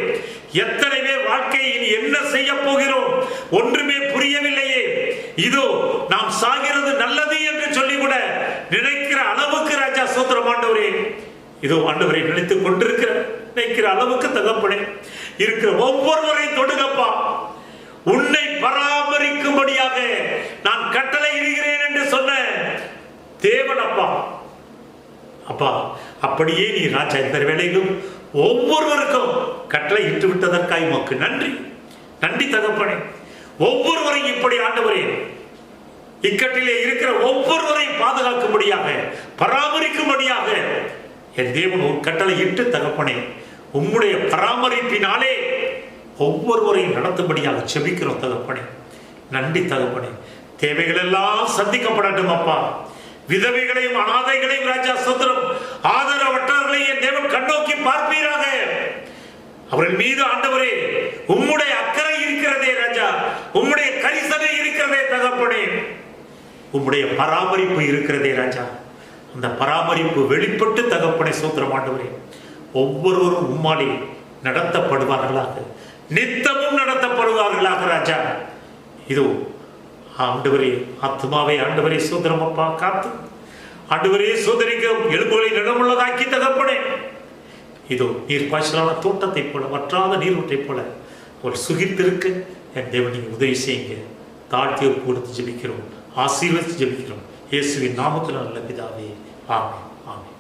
எத்தனை பேர் வாழ்க்கையில் என்ன செய்ய போகிறோம் ஒன்றுமே புரியவில்லையே, இதோ நாம் சாகிறது நல்லது என்று சொல்லி கூட நினைக்கிற அளவுக்கு ராஜா சோதரம் ஆண்டவரே இதோ ஆண்டவரை நினைத்துக் கொண்டிருக்கிற நினைக்கிற அளவுக்கு தகப்பனே இருக்கிற ஒவ்வொருவரையும் தொடுங்கப்பா. உன்னை பராமரிக்கும்படியாக நான் கட்டளை இடுகிறேன் என்று சொன்ன தேவன் அப்பா. அப்பா அப்படியே நீ ராஜா இந்த வேளையிலும் ஒவ்வொருவருக்கும் கட்டளை இட்டு விட்டதற்காக உமக்கு நன்றி. நன்றி தகப்பனே. ஒவ்வொருவரையும் இப்படி ஆண்டவரே இக்கட்டிலே இருக்கிற ஒவ்வொருவரையும் பாதுகாக்கும்படியாக, பராமரிக்கும்படியாக என் தேவன் ஒரு கட்டளை இட்டு தகப்பனே உம்முடைய பராமரிப்பினாலே ஒவ்வொருவரையும் நடத்தும்படியாக செபிக்கிறோம் தகப்பனே. நன்றி தகப்பனே. தேவைகள் எல்லாம் சந்திக்கப்படட்டும் அப்பா. விதவைகளையும் அனாதைகளையும் ராஜா சோதரம் ஆதரவற்றவர்களையும் என் தேவன் கண்ணோக்கி பார்ப்பீராக. அவர்கள் மீது ஆண்டவரே உம்முடைய அக்கறை இருக்கிறதே ராஜா, உம்முடைய கரிசனை இருக்கிறதே தகப்பனே, உம்முடைய பராமரிப்பு இருக்கிறதே ராஜா. அந்த பராமரிப்பு வெளிப்பட்டு தகப்பனை சோதரம் ஆண்டவரே ஒவ்வொருவரும் உம்மாலே நடத்தப்படுவார்களாக, நித்தமும் நடத்தப்படுவார்களாக ராஜா. இதோ ஆண்டவரே ஆத்மாவை ஆண்டவரே சோதரம் அப்பா காத்து ஆண்டவரே சோதரிக்கும் எலும்புகளை நிலமுள்ளதாக்கி தகப்பனே இதோ நீர் பாய்ச்சலான தோட்டத்தை போல வற்றாத நீரூற்றை போல அவள் சுகித்திருக்க என் தேவன் நீங்க உதவி செய்யுங்க. தாழ்த்திய கொடுத்து ஜெபிக்கிறோம், ஆசீர்வதித்து ஜெபிக்கிறோம். இயேசுவின் நாமத்தில் நல்ல பிதாவே, ஆமென், ஆமென்.